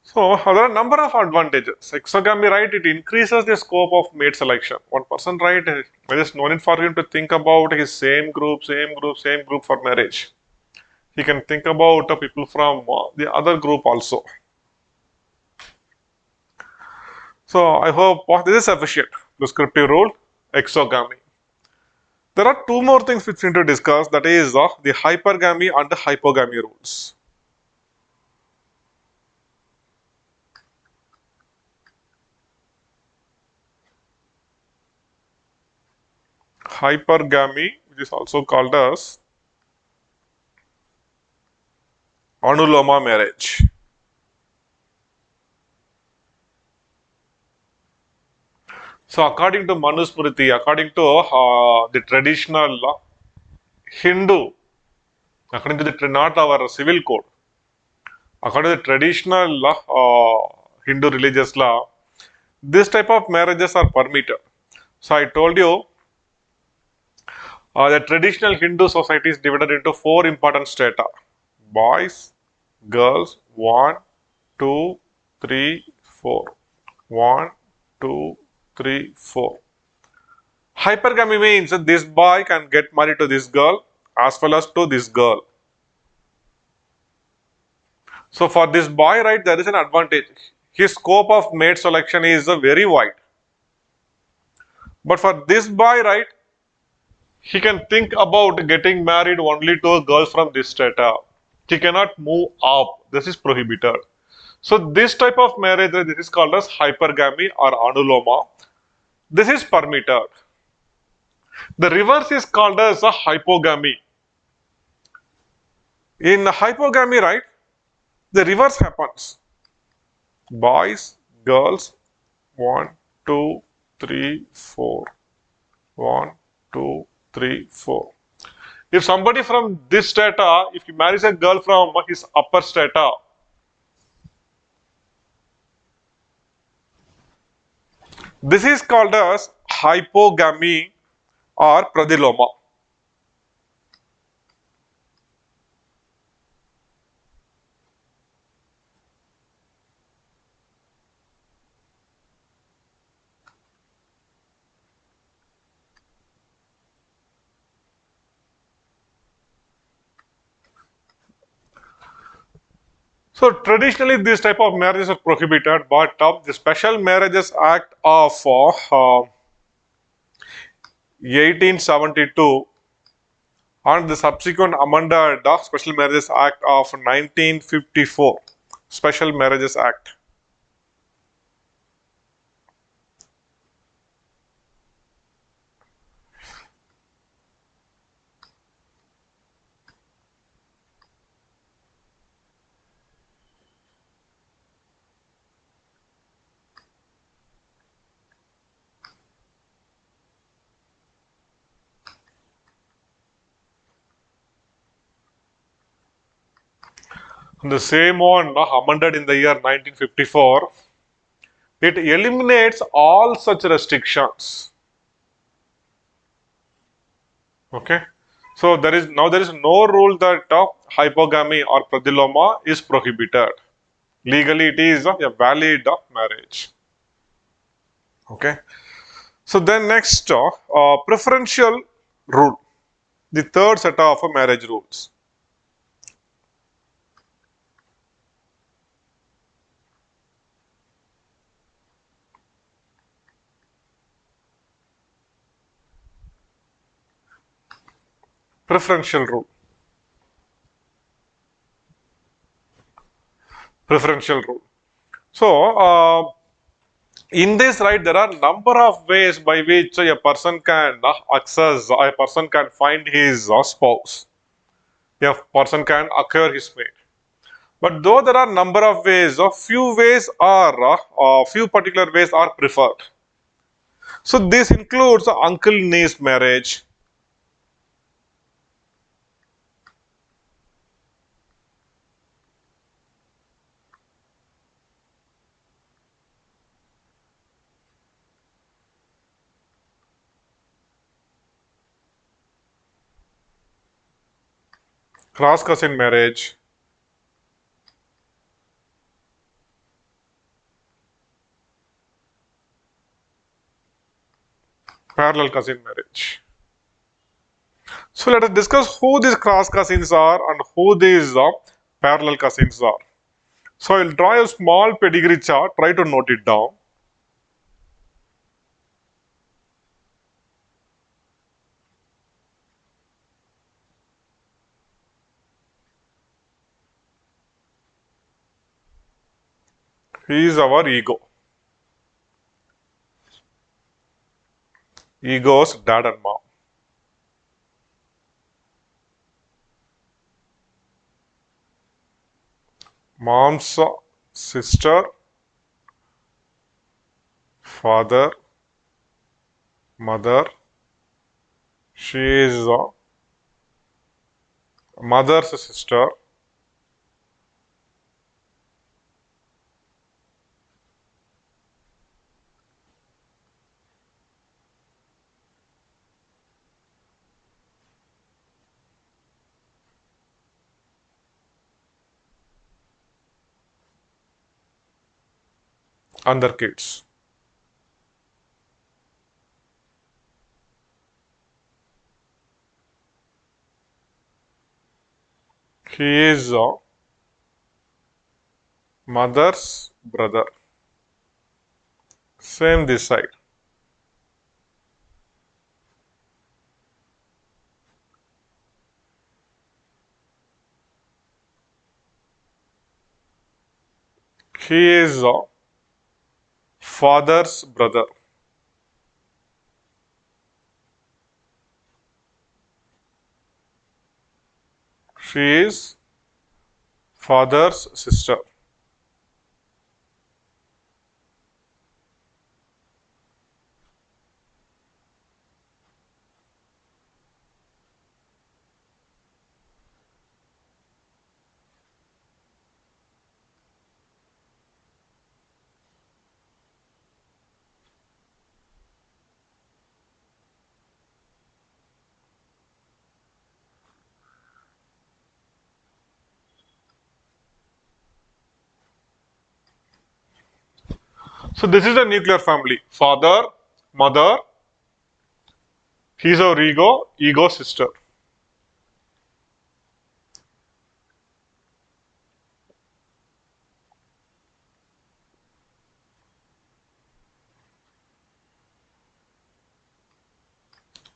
So there are a number of advantages. Exogamy right, it increases the scope of mate selection. One person right, there is no need for him to think about his same group for marriage. He can think about people from the other group also. So I hope this is sufficient. Prescriptive rule, exogamy. There are two more things which we need to discuss, that is the hypergamy and the hypogamy rules. Hypergamy, which is also called as Anuloma marriage. So according to Manusmriti, according to the traditional Hindu, according to the not our civil code, according to the traditional Hindu religious law, this type of marriages are permitted. So I told you the traditional Hindu society is divided into four important strata: boys, girls, 1, 2, 3, 4. 1, 2, 3, 4. Hypergamy means that this boy can get married to this girl as well as to this girl. So for this boy, right, there is an advantage. His scope of mate selection is very wide. But for this boy, right, he can think about getting married only to a girl from this strata. He cannot move up. This is prohibited. So this type of marriage, this is called as hypergamy or anuloma. This is permitted. The reverse is called as a hypogamy. In hypogamy, right, the reverse happens. Boys, girls, 1, 2, 3, 4. 1, 2, 3, 4. If somebody from this strata, if he marries a girl from his upper strata, this is called as hypogamy or pradiloma. So traditionally, this type of marriages are prohibited, but the Special Marriages Act of 1872 and the subsequent amended Special Marriages Act of 1954, Special Marriages Act. The same one amended in the year 1954, it eliminates all such restrictions. Okay. So there is no rule that hypogamy or pradiloma is prohibited. Legally, it is a valid marriage. Okay. So then next, preferential rule, the third set of marriage rules. Preferential rule. Preferential rule. So, in this, right, there are number of ways by which a person can access, a person can find his spouse, a person can acquire his mate. But though there are number of ways, few particular ways are preferred. So this includes uncle niece marriage, cross cousin marriage, parallel cousin marriage. So let us discuss who these cross cousins are and who these parallel cousins are. So I'll draw a small pedigree chart, try to note it down. He is our ego. Ego's dad and mom. Mom's sister, father, mother. She is mother's sister. And their kids. He is mother's brother. Same this side. He is father's brother. She is father's sister. So this is a nuclear family. Father, mother, he's our ego sister.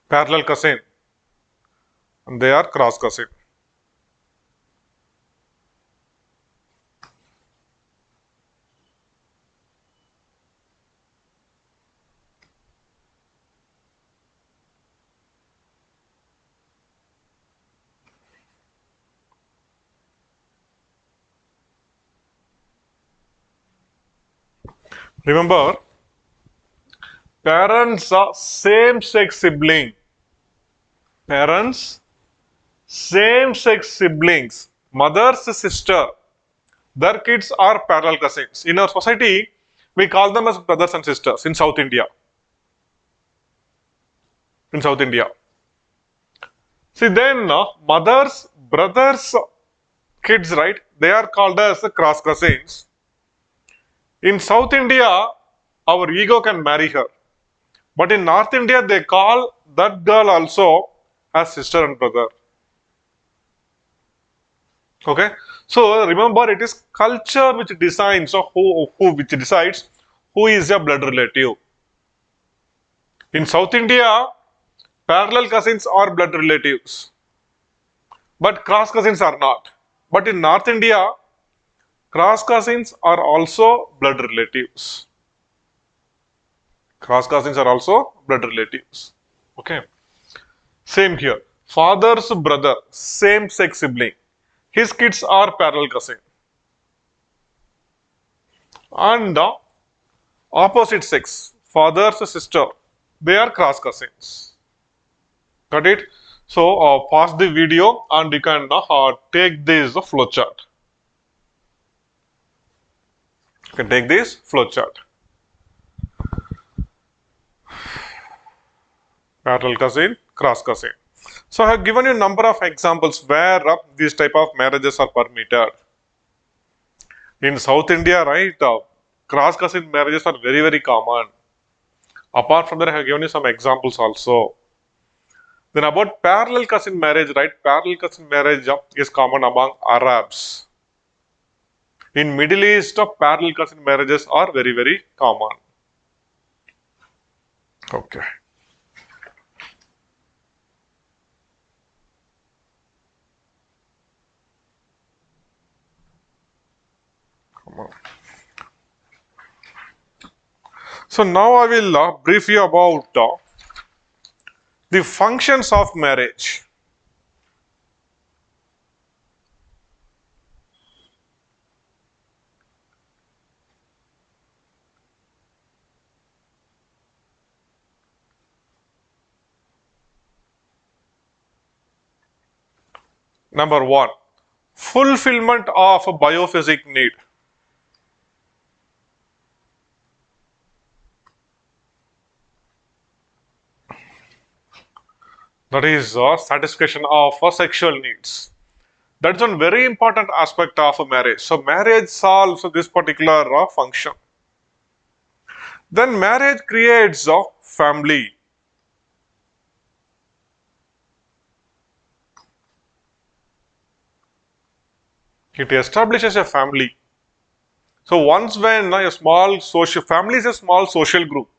Parallel cousin. And they are cross cousin. Remember, parents are same sex sibling. Parents, same sex siblings. Mother's sister. Their kids are parallel cousins. In our society, we call them as brothers and sisters in South India. In South India. See, then mother's brothers' kids, right? They are called as cross cousins. In South India, our ego can marry her. But in North India, they call that girl also as sister and brother. Okay. So remember, it is culture which decides or who which decides who is your blood relative. In South India, parallel cousins are blood relatives, but cross cousins are not. But in North India, cross cousins are also blood relatives. Cross cousins are also blood relatives. Okay. Same here. Father's brother, same sex sibling. His kids are parallel cousin. And opposite sex, father's sister, they are cross cousins. Got it? So pause the video and you can take this flow chart. You can take this flow chart. Parallel cousin, cross cousin. So I have given you a number of examples where these type of marriages are permitted. In South India, right, cross cousin marriages are very common. Apart from that, I have given you some examples also. Then about parallel cousin marriage, right? Parallel cousin marriage is common among Arabs. In Middle East, parallel cousin marriages are very common. Okay. Come on. So now I will brief you about the functions of marriage. Number one, fulfillment of a biophysic need. That is satisfaction of sexual needs. That's one very important aspect of a marriage. So marriage solves this particular function. Then marriage creates a family. It establishes a family. So once when a small social family is a small social group.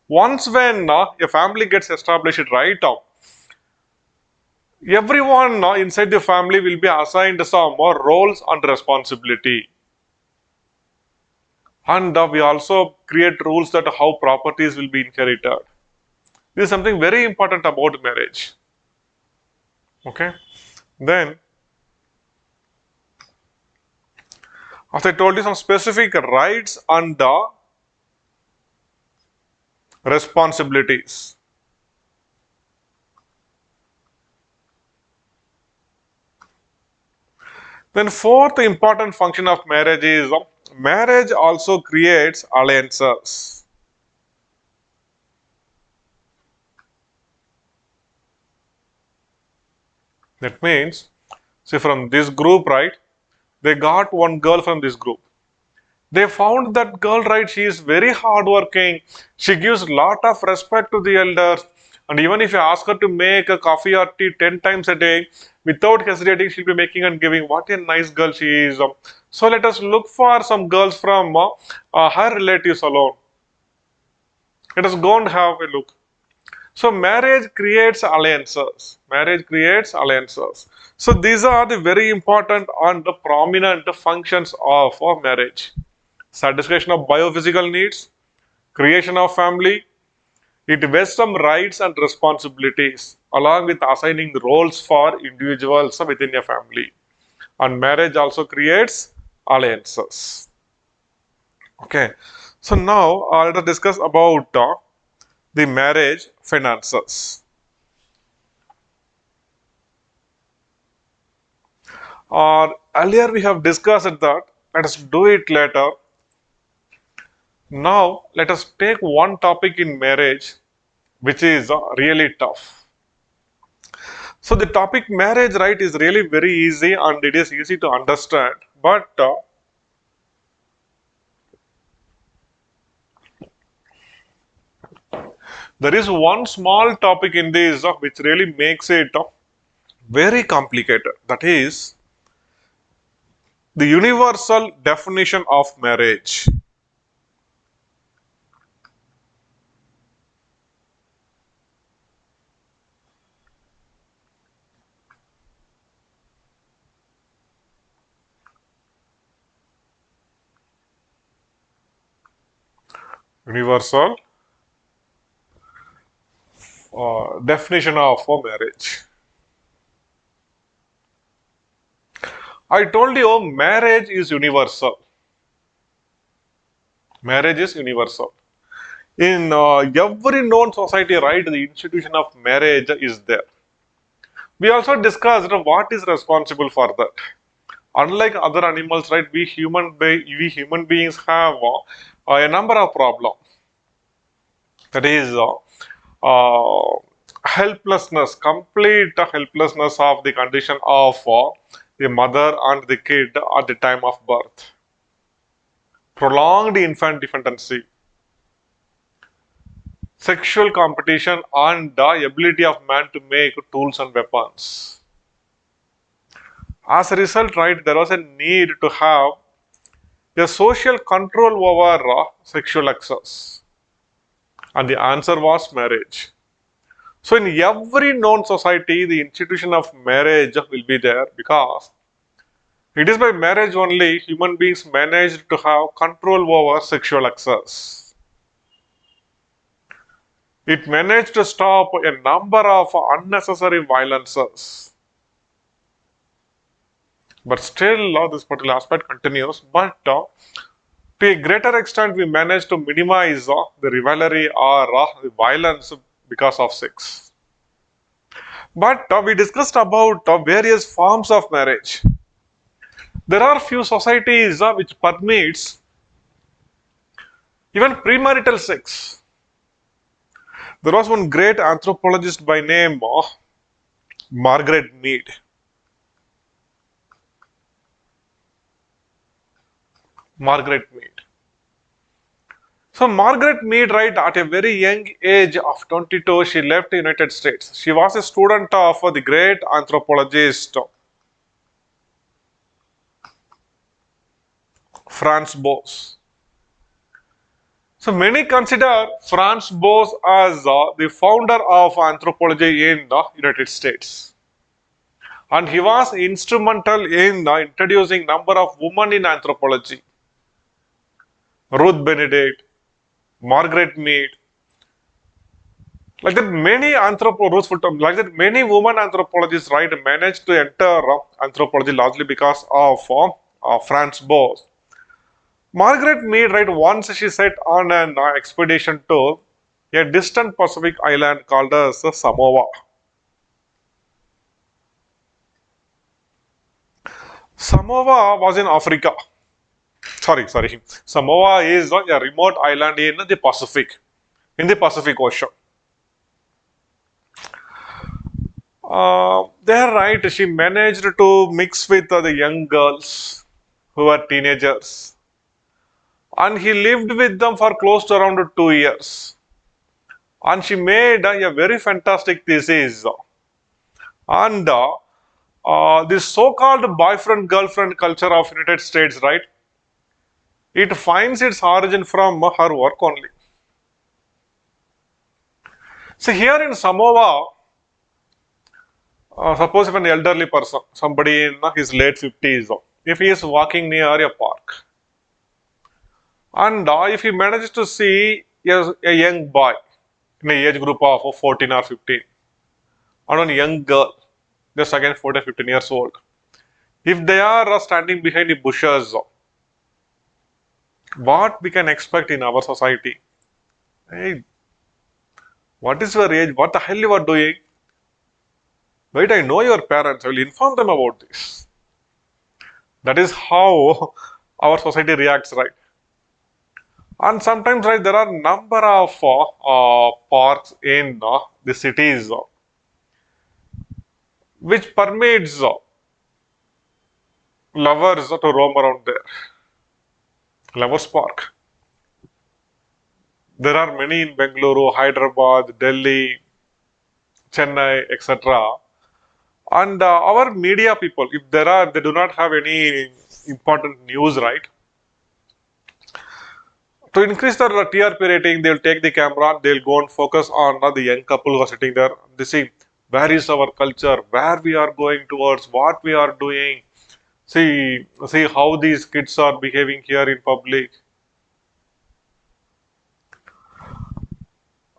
Once when a family gets established right now, everyone inside the family will be assigned some more roles and responsibility. And we also create rules that how properties will be inherited. This is something very important about marriage. Okay. Then, as I told you, some specific rights and responsibilities. Then, fourth important function of marriage is marriage also creates alliances. That means, see from this group, right? They got one girl from this group. They found that girl, right? She is very hardworking. She gives lot of respect to the elders. And even if you ask her to make a coffee or tea 10 times a day, without hesitating, she'll be making and giving. What a nice girl she is. So let us look for some girls from her relatives alone. Let us go and have a look. So marriage creates alliances. Marriage creates alliances. So these are the very important and the prominent functions of marriage. Satisfaction of biophysical needs, creation of family, it vests some rights and responsibilities along with assigning roles for individuals within a family. And marriage also creates alliances. Okay, so now let us discuss about the marriage finances. Earlier we have discussed that, let us do it later. Now let us take one topic in marriage which is really tough. So the topic marriage, right, is really very easy and it is easy to understand. But there is one small topic in this which really makes it very complicated. That is the universal definition of marriage. Universal definition of marriage. I told you marriage is universal. Marriage is universal. In every known society, right, the institution of marriage is there. We also discussed what is responsible for that. Unlike other animals, right, we human beings have a number of problems. That is helplessness, complete helplessness of the condition of the mother and the kid at the time of birth. Prolonged infant dependency, sexual competition, and the ability of man to make tools and weapons. As a result, right, there was a need to have a social control over sexual access. And the answer was marriage. So in every known society, the institution of marriage will be there because it is by marriage only human beings managed to have control over sexual access. It managed to stop a number of unnecessary violences. But still, this particular aspect continues. But to a greater extent, we managed to minimize the rivalry or the violence because of sex. But we discussed about various forms of marriage. There are few societies which permits even premarital sex. There was one great anthropologist by name Margaret Mead. Margaret Mead. So Margaret Mead, right, at a very young age of 22, she left the United States. She was a student of the great anthropologist Franz Boas. So many consider Franz Boas as the founder of anthropology in the United States. And he was instrumental in introducing number of women in anthropology. Ruth Benedict, Margaret Mead, like that many like that many women anthropologists, right, managed to enter anthropology largely because of Franz Boas. Margaret Mead, right, once she set on an expedition to a distant Pacific island called as Samoa. Samoa was in Africa. Sorry. Samoa is a remote island in the Pacific Ocean. There, right, she managed to mix with the young girls who were teenagers, and he lived with them for close to around 2 years. And she made a very fantastic thesis. And this so-called boyfriend-girlfriend culture of United States, right? It finds its origin from her work only. So here in Samoa, suppose if an elderly person, somebody in his late 50s, if he is walking near a park, and if he manages to see a young boy in an age group of 14 or 15, and a young girl, just again 14, 15 years old, if they are standing behind the bushes, what we can expect in our society? Hey, what is your age? What the hell you are doing? Wait, I know your parents. I will inform them about this. That is how our society reacts, right? And sometimes, right, there are number of parks in the cities which permits lovers to roam around there. Lovers Park. There are many in Bengaluru, Hyderabad, Delhi, Chennai, etc. And our media people, if they do not have any important news, right? To increase their TRP rating, they'll take the camera, they'll go and focus on the young couple who are sitting there. They see where is our culture, where we are going towards, what we are doing. See how these kids are behaving here in public.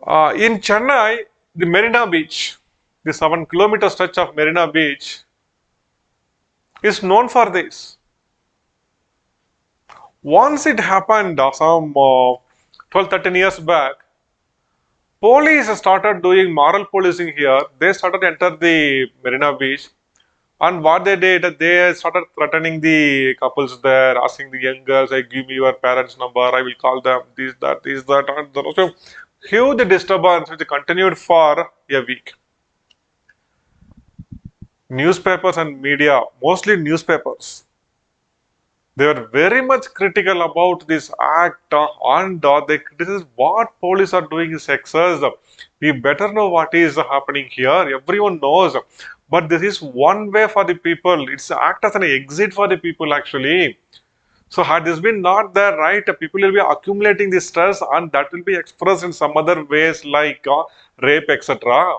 In Chennai, the Marina Beach, the 7 kilometer stretch of Marina Beach is known for this. Once it happened some 12, 13 years back, police started doing moral policing here. They started to enter the Marina Beach, and what they did, they started threatening the couples there, asking the young girls, "Hey, give me your parents' number. I will call them." This, that, and that. So huge disturbance which continued for a week. Newspapers and media, mostly newspapers, they were very much critical about this act and they criticize what police are doing is excessive. We better know what is happening here. Everyone knows. But this is one way for the people. It's act as an exit for the people actually. So had this been not there, right, people will be accumulating the stress and that will be expressed in some other ways like rape, etc.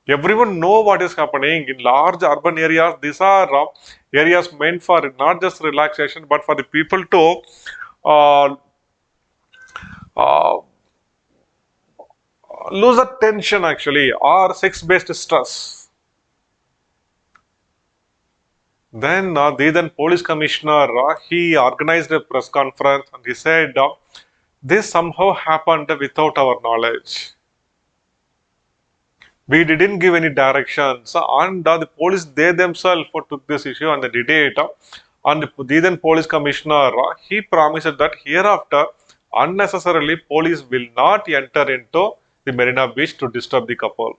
Everyone know what is happening in large urban areas. These are areas meant for not just relaxation, but for the people to uh, uh, lose the tension actually, or sex-based stress. Then the then police commissioner, he organized a press conference and he said, this somehow happened without our knowledge. We didn't give any directions, and the police, they themselves took this issue and they did it. And the then police commissioner, he promised that hereafter unnecessarily police will not enter into the Marina Beach to disturb the couple.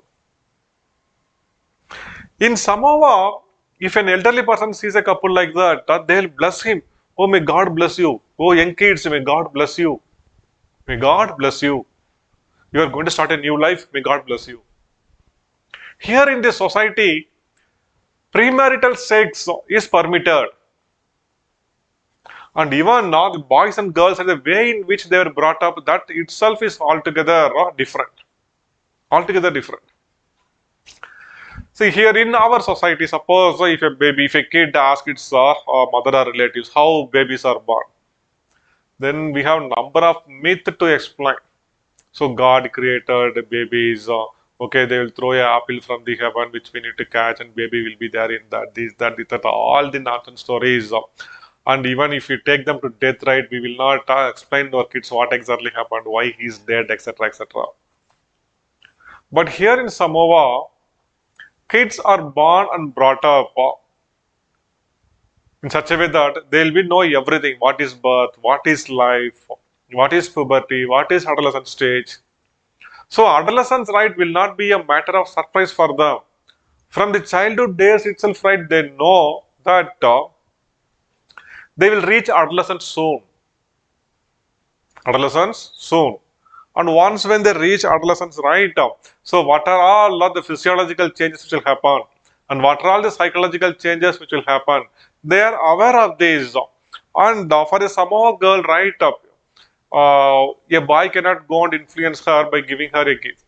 In Samoa, if an elderly person sees a couple like that, they'll bless him. Oh, may God bless you. Oh, young kids, may God bless you. May God bless you. You are going to start a new life. May God bless you. Here in this society, premarital sex is permitted. And even now, the boys and girls, and the way in which they were brought up, that itself is altogether different. Altogether different. See, here in our society, suppose if a kid asks its mother or relatives how babies are born, then we have number of myths to explain. So God created babies. Okay, they will throw a apple from the heaven which we need to catch, and baby will be there in that. That, all the nonsense stories. And even if you take them to death, right, we will not explain to our kids what exactly happened, why he is dead, etc., etc. But here in Samoa, kids are born and brought up in such a way that they will be know everything. What is birth? What is life? What is puberty? What is adolescent stage? So adolescence, right, will not be a matter of surprise for them. From the childhood days itself, right, they know that they will reach adolescence soon. Adolescence soon. And once when they reach adolescence, right, so what are all of the physiological changes which will happen? And what are all the psychological changes which will happen? They are aware of this. And for a Samoa girl, right, a boy cannot go and influence her by giving her a gift.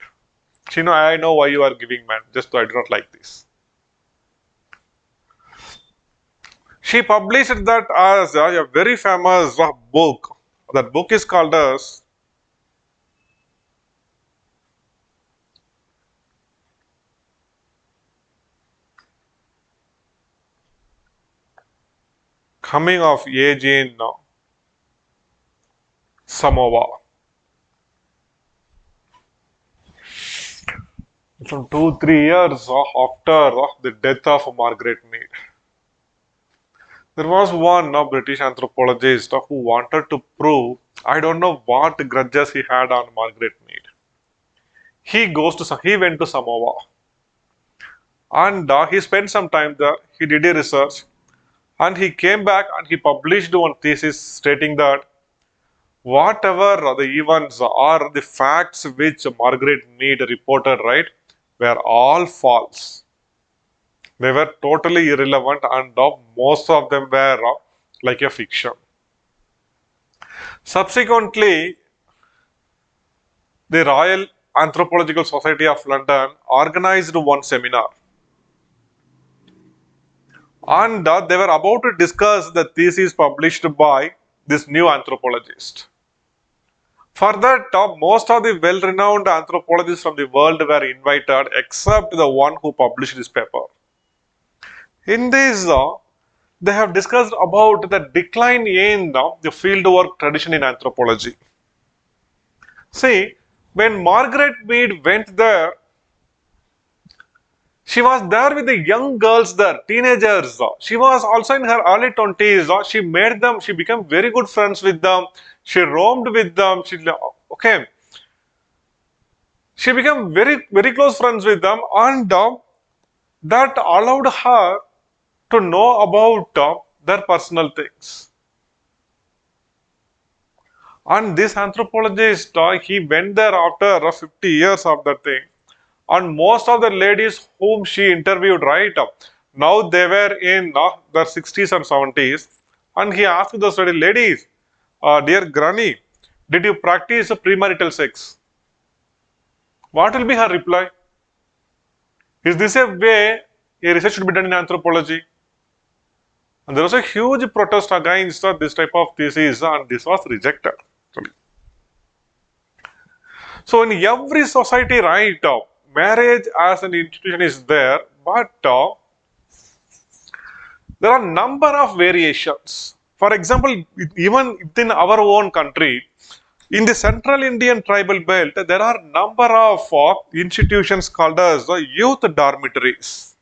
She know, I know why you are giving, man. Just I do not like this. She published that as a very famous book. That book is called as Coming of Age in Samoa. From 2-3 years after the death of Margaret Mead, there was one British anthropologist who wanted to prove, I don't know what grudges he had on Margaret Mead. He went to Samoa and he spent some time there. He did a research and he came back and he published one thesis stating that whatever the events or the facts which Margaret Mead reported, right, were all false. They were totally irrelevant and most of them were like a fiction. Subsequently, the Royal Anthropological Society of London organized one seminar. And they were about to discuss the thesis published by this new anthropologist. For that, most of the well-renowned anthropologists from the world were invited except the one who published this paper. In this, they have discussed about the decline in the fieldwork tradition in anthropology. See, when Margaret Mead went there, she was there with the young girls there, teenagers. She was also in her early 20s. She became very good friends with them. She roamed with them. She became very, very close friends with them, and that allowed her to know about their personal things. And this anthropologist, he went there after 50 years of that thing. And most of the ladies whom she interviewed, right, now they were in their 60s and 70s. And he asked those ladies, dear granny, did you practice premarital sex? What will be her reply? Is this a way a research should be done in anthropology? And there was a huge protest against this type of thesis, and this was rejected. So in every society, right, marriage as an institution is there, but there are number of variations. For example, even within our own country, in the central Indian tribal belt, there are number of institutions called as youth dormitories.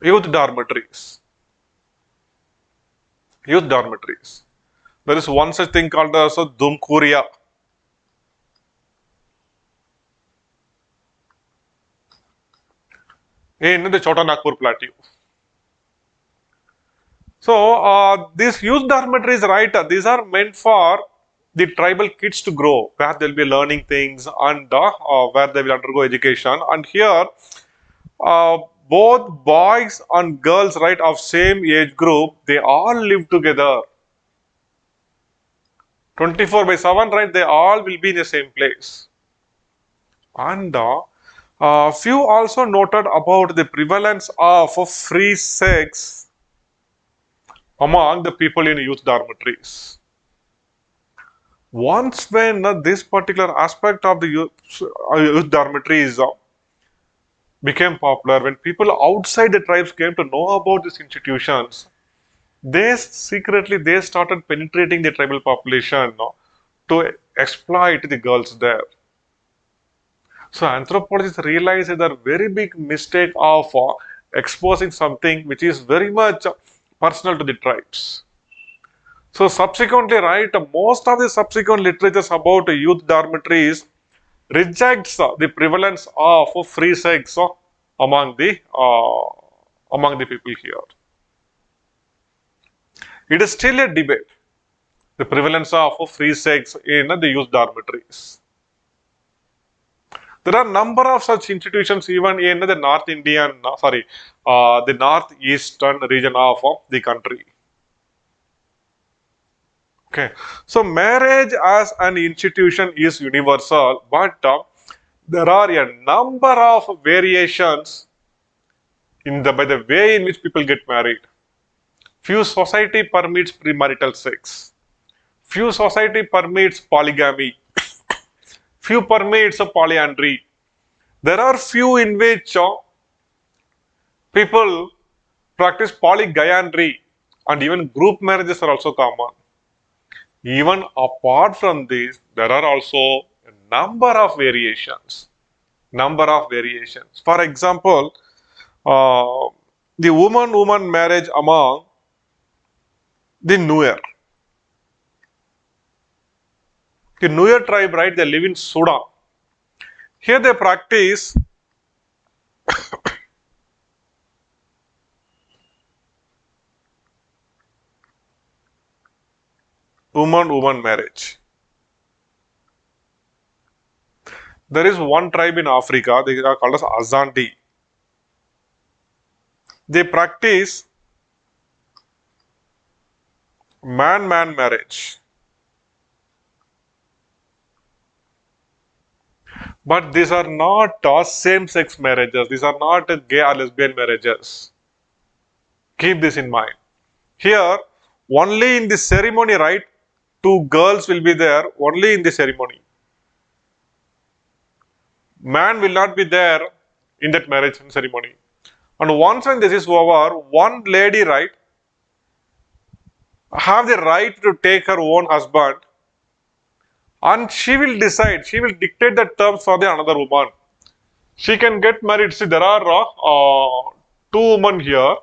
Youth dormitories. Youth dormitories. There is one such thing called as Dumkuria. In the Chota Nagpur Plateau. So these youth dormitories, right? These are meant for the tribal kids to grow, where they'll be learning things and where they will undergo education. And here, uh, both boys and girls, right, of same age group, they all live together. 24/7, right? They all will be in the same place. And few also noted about the prevalence of free sex among the people in youth dormitories. Once when this particular aspect of the youth dormitories became popular, when people outside the tribes came to know about these institutions, they secretly they started penetrating the tribal population to exploit the girls there. So anthropologists realized that a very big mistake of exposing something which is very much personal to the tribes. So subsequently, right, most of the subsequent literatures about youth dormitories rejects the prevalence of free sex among the people here. It is still a debate, the prevalence of free sex in the youth dormitories. There are number of such institutions even in the North Indian, the northeastern region of the country. Okay, so marriage as an institution is universal, but there are a number of variations in the by the way in which people get married. Few society permits premarital sex. Few society permits polygamy. Few permits polyandry. There are few in which people practice polygayandry, and even group marriages are also common. Even apart from this, there are also a number of variations. Number of variations. For example, uh, the woman-woman marriage among the Nuer. The Nuer tribe, right? They live in Sudan. Here they practice woman-woman marriage. There is one tribe in Africa, they are called as Azandi. They practice man-man marriage. But these are not same-sex marriages. These are not gay or lesbian marriages. Keep this in mind. Here, only in the ceremony, right? Two girls will be there only in the ceremony. Man will not be there in that marriage ceremony. And once when this is over, one lady, right, have the right to take her own husband, and she will decide, she will dictate the terms for the another woman. She can get married. See, there are two women here.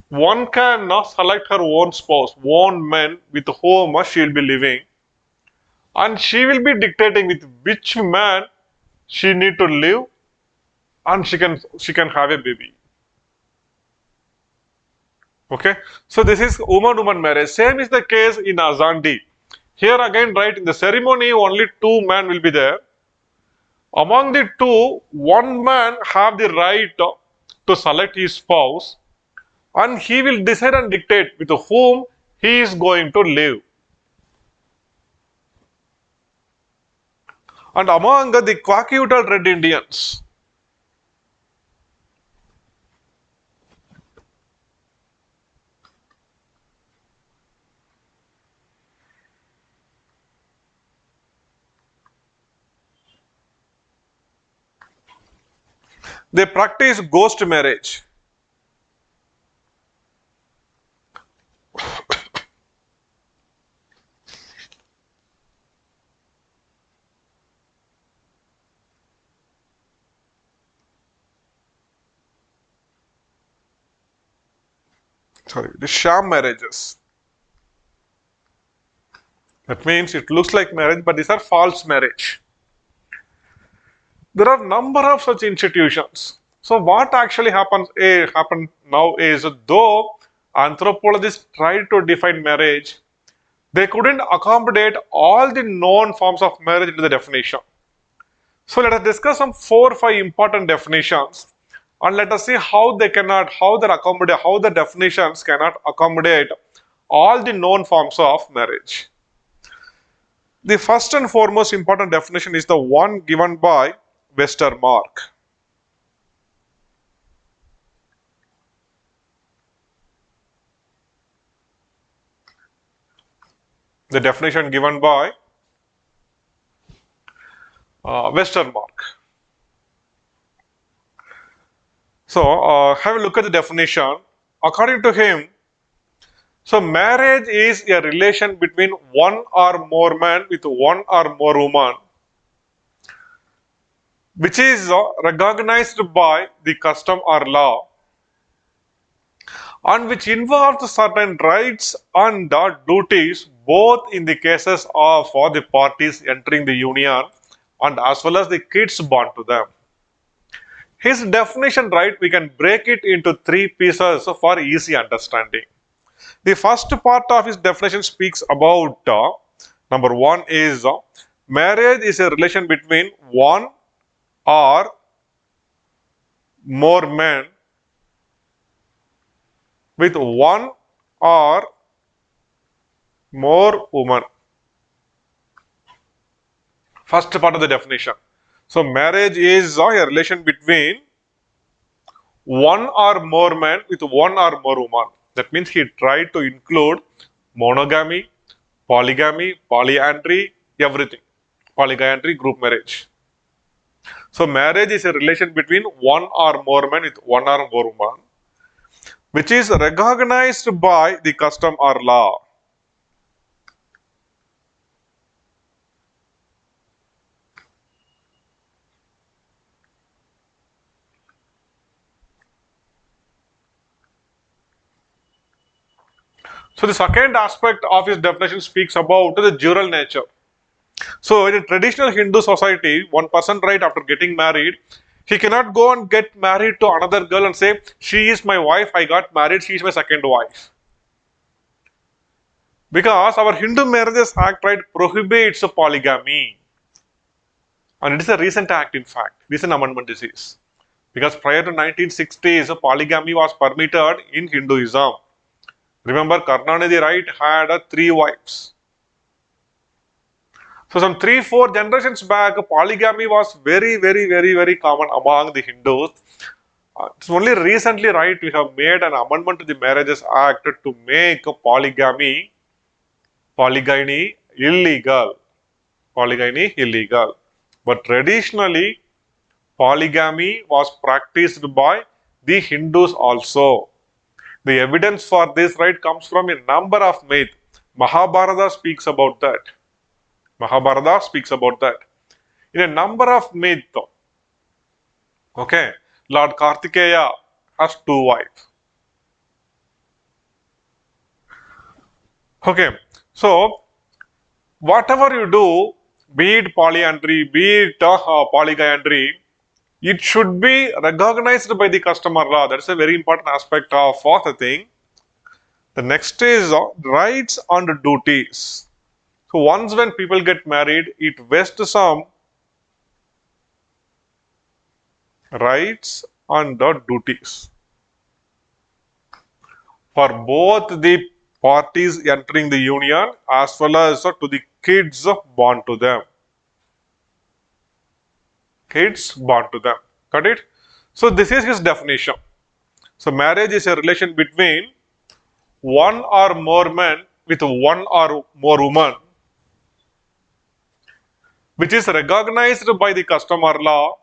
One can select her own spouse, own man with whom she will be living, and she will be dictating with which man she need to live, and she can have a baby. Okay, so this is woman-woman marriage. Same is the case in Azandi. Here again, right, in the ceremony, only two men will be there. Among the two, one man have the right to select his spouse, and he will decide and dictate with whom he is going to live. And among the Kwakiutl Red Indians, They practice ghost marriage. Sorry, the sham marriages. That means it looks like marriage, but these are false marriage. There are number of such institutions. So what actually happened now is, though anthropologists tried to define marriage, they couldn't accommodate all the known forms of marriage into the definition. So let us discuss some 4 or 5 important definitions, and let us see how how the definitions cannot accommodate all the known forms of marriage. The first and foremost important definition is the one given by Westermarck. The definition given by Westermarck. So, have a look at the definition. According to him, so marriage is a relation between one or more men with one or more women, which is recognized by the custom or law, and which involves certain rights and duties both in the cases of the parties entering the union and as well as the kids born to them. His definition, right, we can break it into 3 pieces for easy understanding. The first part of his definition speaks about number one is marriage is a relation between one or more men with one or more women. First part of the definition. So marriage is a relation between one or more men with one or more women. That means he tried to include monogamy, polygamy, polyandry, everything. Polyandry, group marriage. So marriage is a relation between one or more men with one or more women, which is recognized by the custom or law. So the second aspect of his definition speaks about the jural nature. So in a traditional Hindu society, one person, right, after getting married, he cannot go and get married to another girl and say, she is my wife, I got married, she is my second wife. Because our Hindu Marriages Act, right, prohibits polygamy. And it is a recent act, in fact, recent amendment this is. Because prior to 1960s, polygamy was permitted in Hinduism. Remember, Karnanidhi, right, had 3 wives. So some 3-4 generations back, polygamy was very common among the Hindus. It's only recently, right, we have made an amendment to the Marriages Act to make polygyny illegal. Polygyny illegal. But traditionally, polygamy was practiced by the Hindus also. The evidence for this, right, comes from a number of myths. Mahabharata speaks about that. Mahabharata speaks about that. In a number of myths, okay, Lord Kartikeya has 2 wives. Okay, so whatever you do, be it polyandry, be it polygyandry, it should be recognized by the customer law. That is a very important aspect of the thing. The next is rights and duties. So once when people get married, it vests some rights and duties for both the parties entering the union as well as to the kids born to them. Kids born to them. Got it? So this is his definition. So marriage is a relation between one or more men with one or more women, which is recognized by the custom or law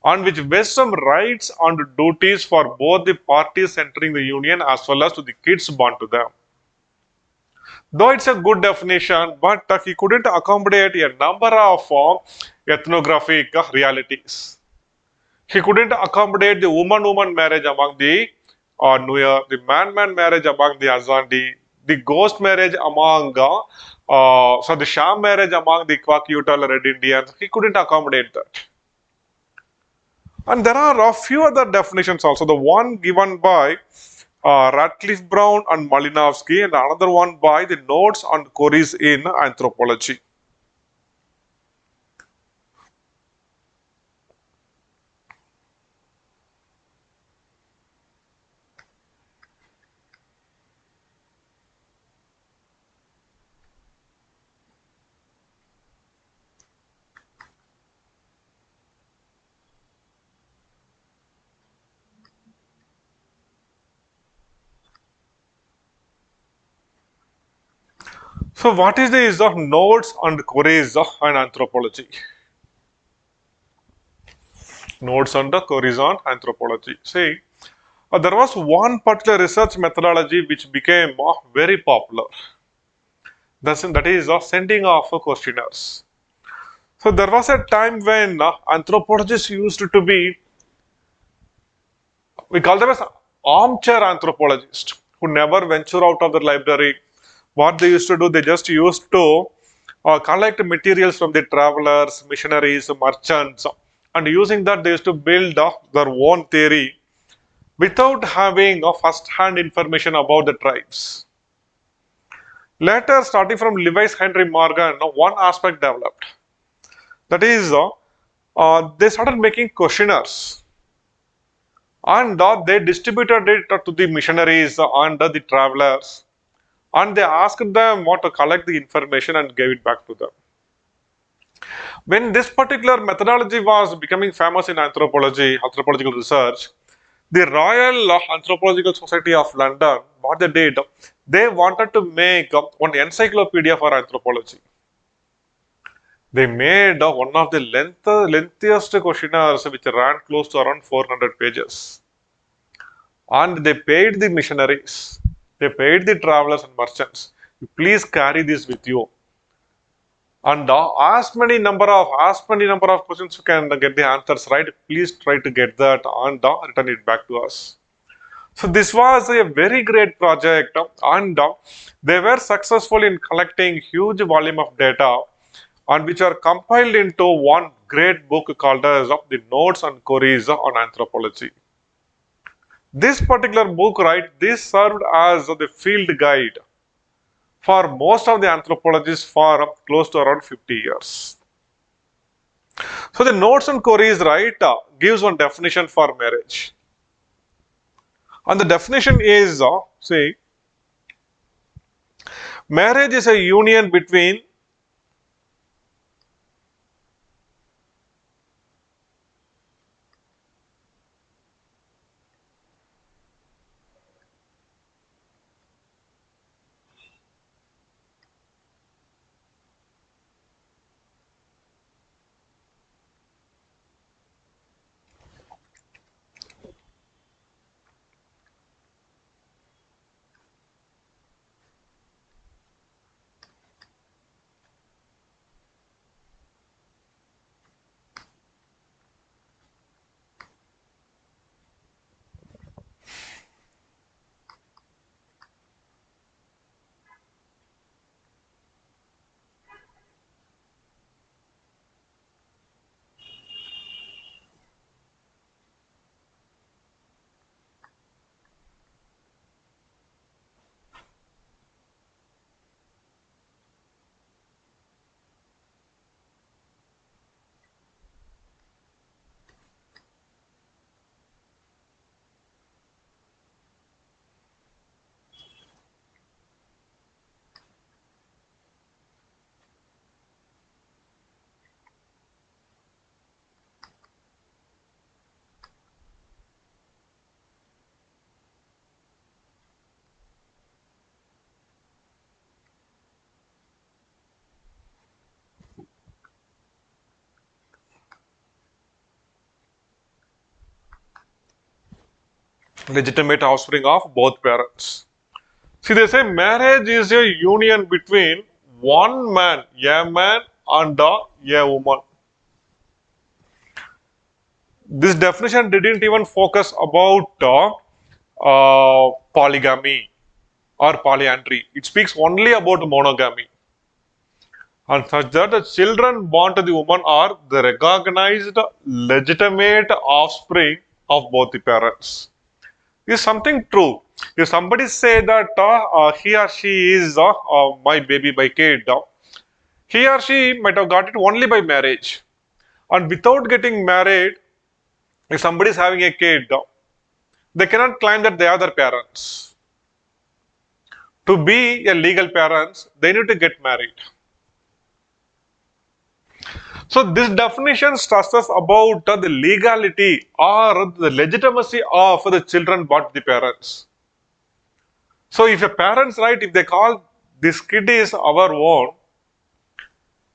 on which vests some rights and duties for both the parties entering the union as well as to the kids born to them. Though it's a good definition, but he couldn't accommodate a number of ethnographic realities. He couldn't accommodate the woman-woman marriage among the Nuer, the man-man marriage among the Azandi, the ghost marriage among, so the sham marriage among the Kwakiutal Red Indians. He couldn't accommodate that. And there are a few other definitions also. The one given by Radcliffe Brown and Malinowski, and another one by the Notes and Queries in Anthropology. So, what is the Notes and Queries in Anthropology? Notes and Queries on Anthropology. See, there was one particular research methodology which became very popular. That is sending off questionnaires. So there was a time when anthropologists used to be, we call them as armchair anthropologists who never venture out of the library. What they used to do, they just used to collect materials from the travelers, missionaries, merchants, and using that they used to build their own theory without having first-hand information about the tribes. Later, starting from Lewis Henry Morgan, one aspect developed. That is, they started making questionnaires and they distributed it to the missionaries and the travelers, and they asked them what to collect the information and gave it back to them. When this particular methodology was becoming famous in anthropology, anthropological research, the Royal Anthropological Society of London, what they did, they wanted to make one encyclopedia for anthropology. They made one of the lengthiest questionnaires which ran close to around 400 pages. And they paid the missionaries, they paid the travelers and merchants. Please carry this with you. And as many number of questions you can get the answers right. Please try to get that and return it back to us. So this was a very great project, and they were successful in collecting huge volume of data, and which are compiled into one great book called as the Notes and Queries on Anthropology. This particular book, right, this served as the field guide for most of the anthropologists for close to around 50 years. So the Notes and Queries, right, gives one definition for marriage. And the definition is, say, marriage is a union between legitimate offspring of both parents. See, they say marriage is a union between one man, a man and a woman. This definition didn't even focus about polygamy or polyandry. It speaks only about monogamy. And such that the children born to the woman are the recognized legitimate offspring of both the parents. Is something true. If somebody say that he or she is my baby, my kid, he or she might have got it only by marriage. And without getting married, if somebody is having a kid, they cannot claim that they are their parents. To be a legal parents, they need to get married. So this definition stresses about the legality or the legitimacy of the children born to the parents. So if a parents, right, if they call this kid is our own,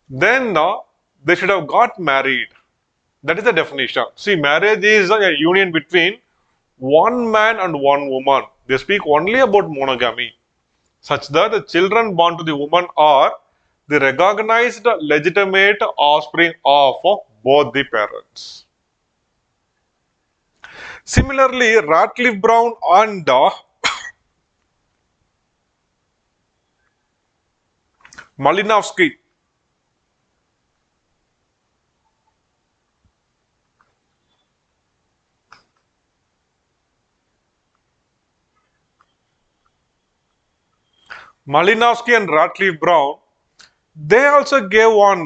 then they should have got married. That is the definition. See, marriage is a union between one man and one woman. They speak only about monogamy, such that the children born to the woman are the recognized legitimate offspring of both the parents. Similarly, Radcliffe Brown and Malinowski, and Radcliffe Brown, they also gave one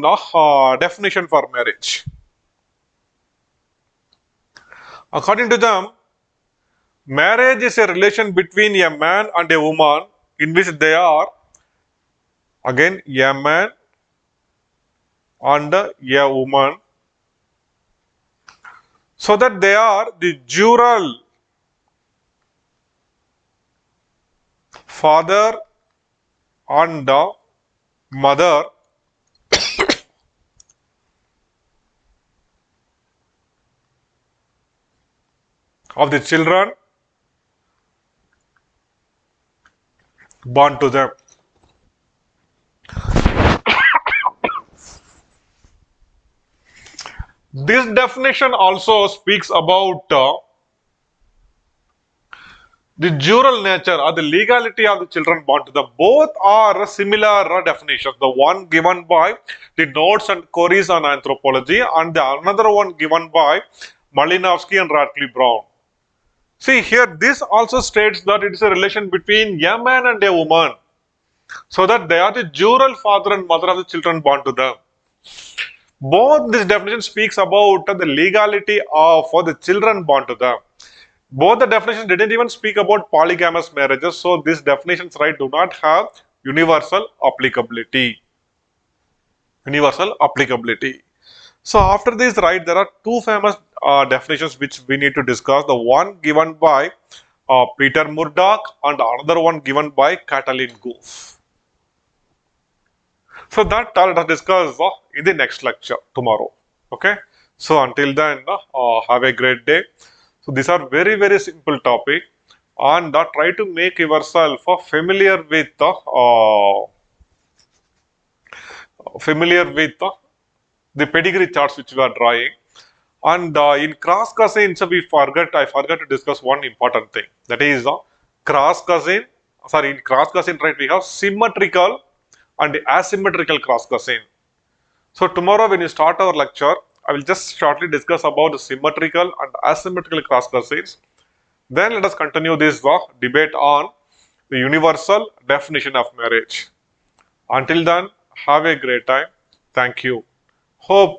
definition for marriage. According to them, marriage is a relation between a man and a woman in which they are, again, a man and a woman, so that they are the jural father and mother of the children born to them. This definition also speaks about the jural nature or the legality of the children born to them. Both are similar definitions. The one given by the Notes and Queries on Anthropology and the another one given by Malinowski and Radcliffe Brown. See here, this also states that it is a relation between a man and a woman, so that they are the jural father and mother of the children born to them. Both this definition speaks about the legality of for the children born to them. Both the definitions didn't even speak about polygamous marriages, so these definitions, right, do not have universal applicability. Universal applicability. So after this, right, there are two famous definitions which we need to discuss. The one given by Peter Murdoch and another one given by Katalin Goof. So that let us discuss in the next lecture tomorrow. Okay. So until then, have a great day. So these are very simple topic, and try to make yourself familiar with the pedigree charts which we are drawing. And in cross cousins, I forgot to discuss one important thing. That is cross cousin. Sorry, in cross cousin, right, we have symmetrical and asymmetrical cross cousin. So tomorrow when you start our lecture, I will just shortly discuss about the symmetrical and asymmetrical cross cousins. Then let us continue this debate on the universal definition of marriage. Until then, have a great time. Thank you. Hope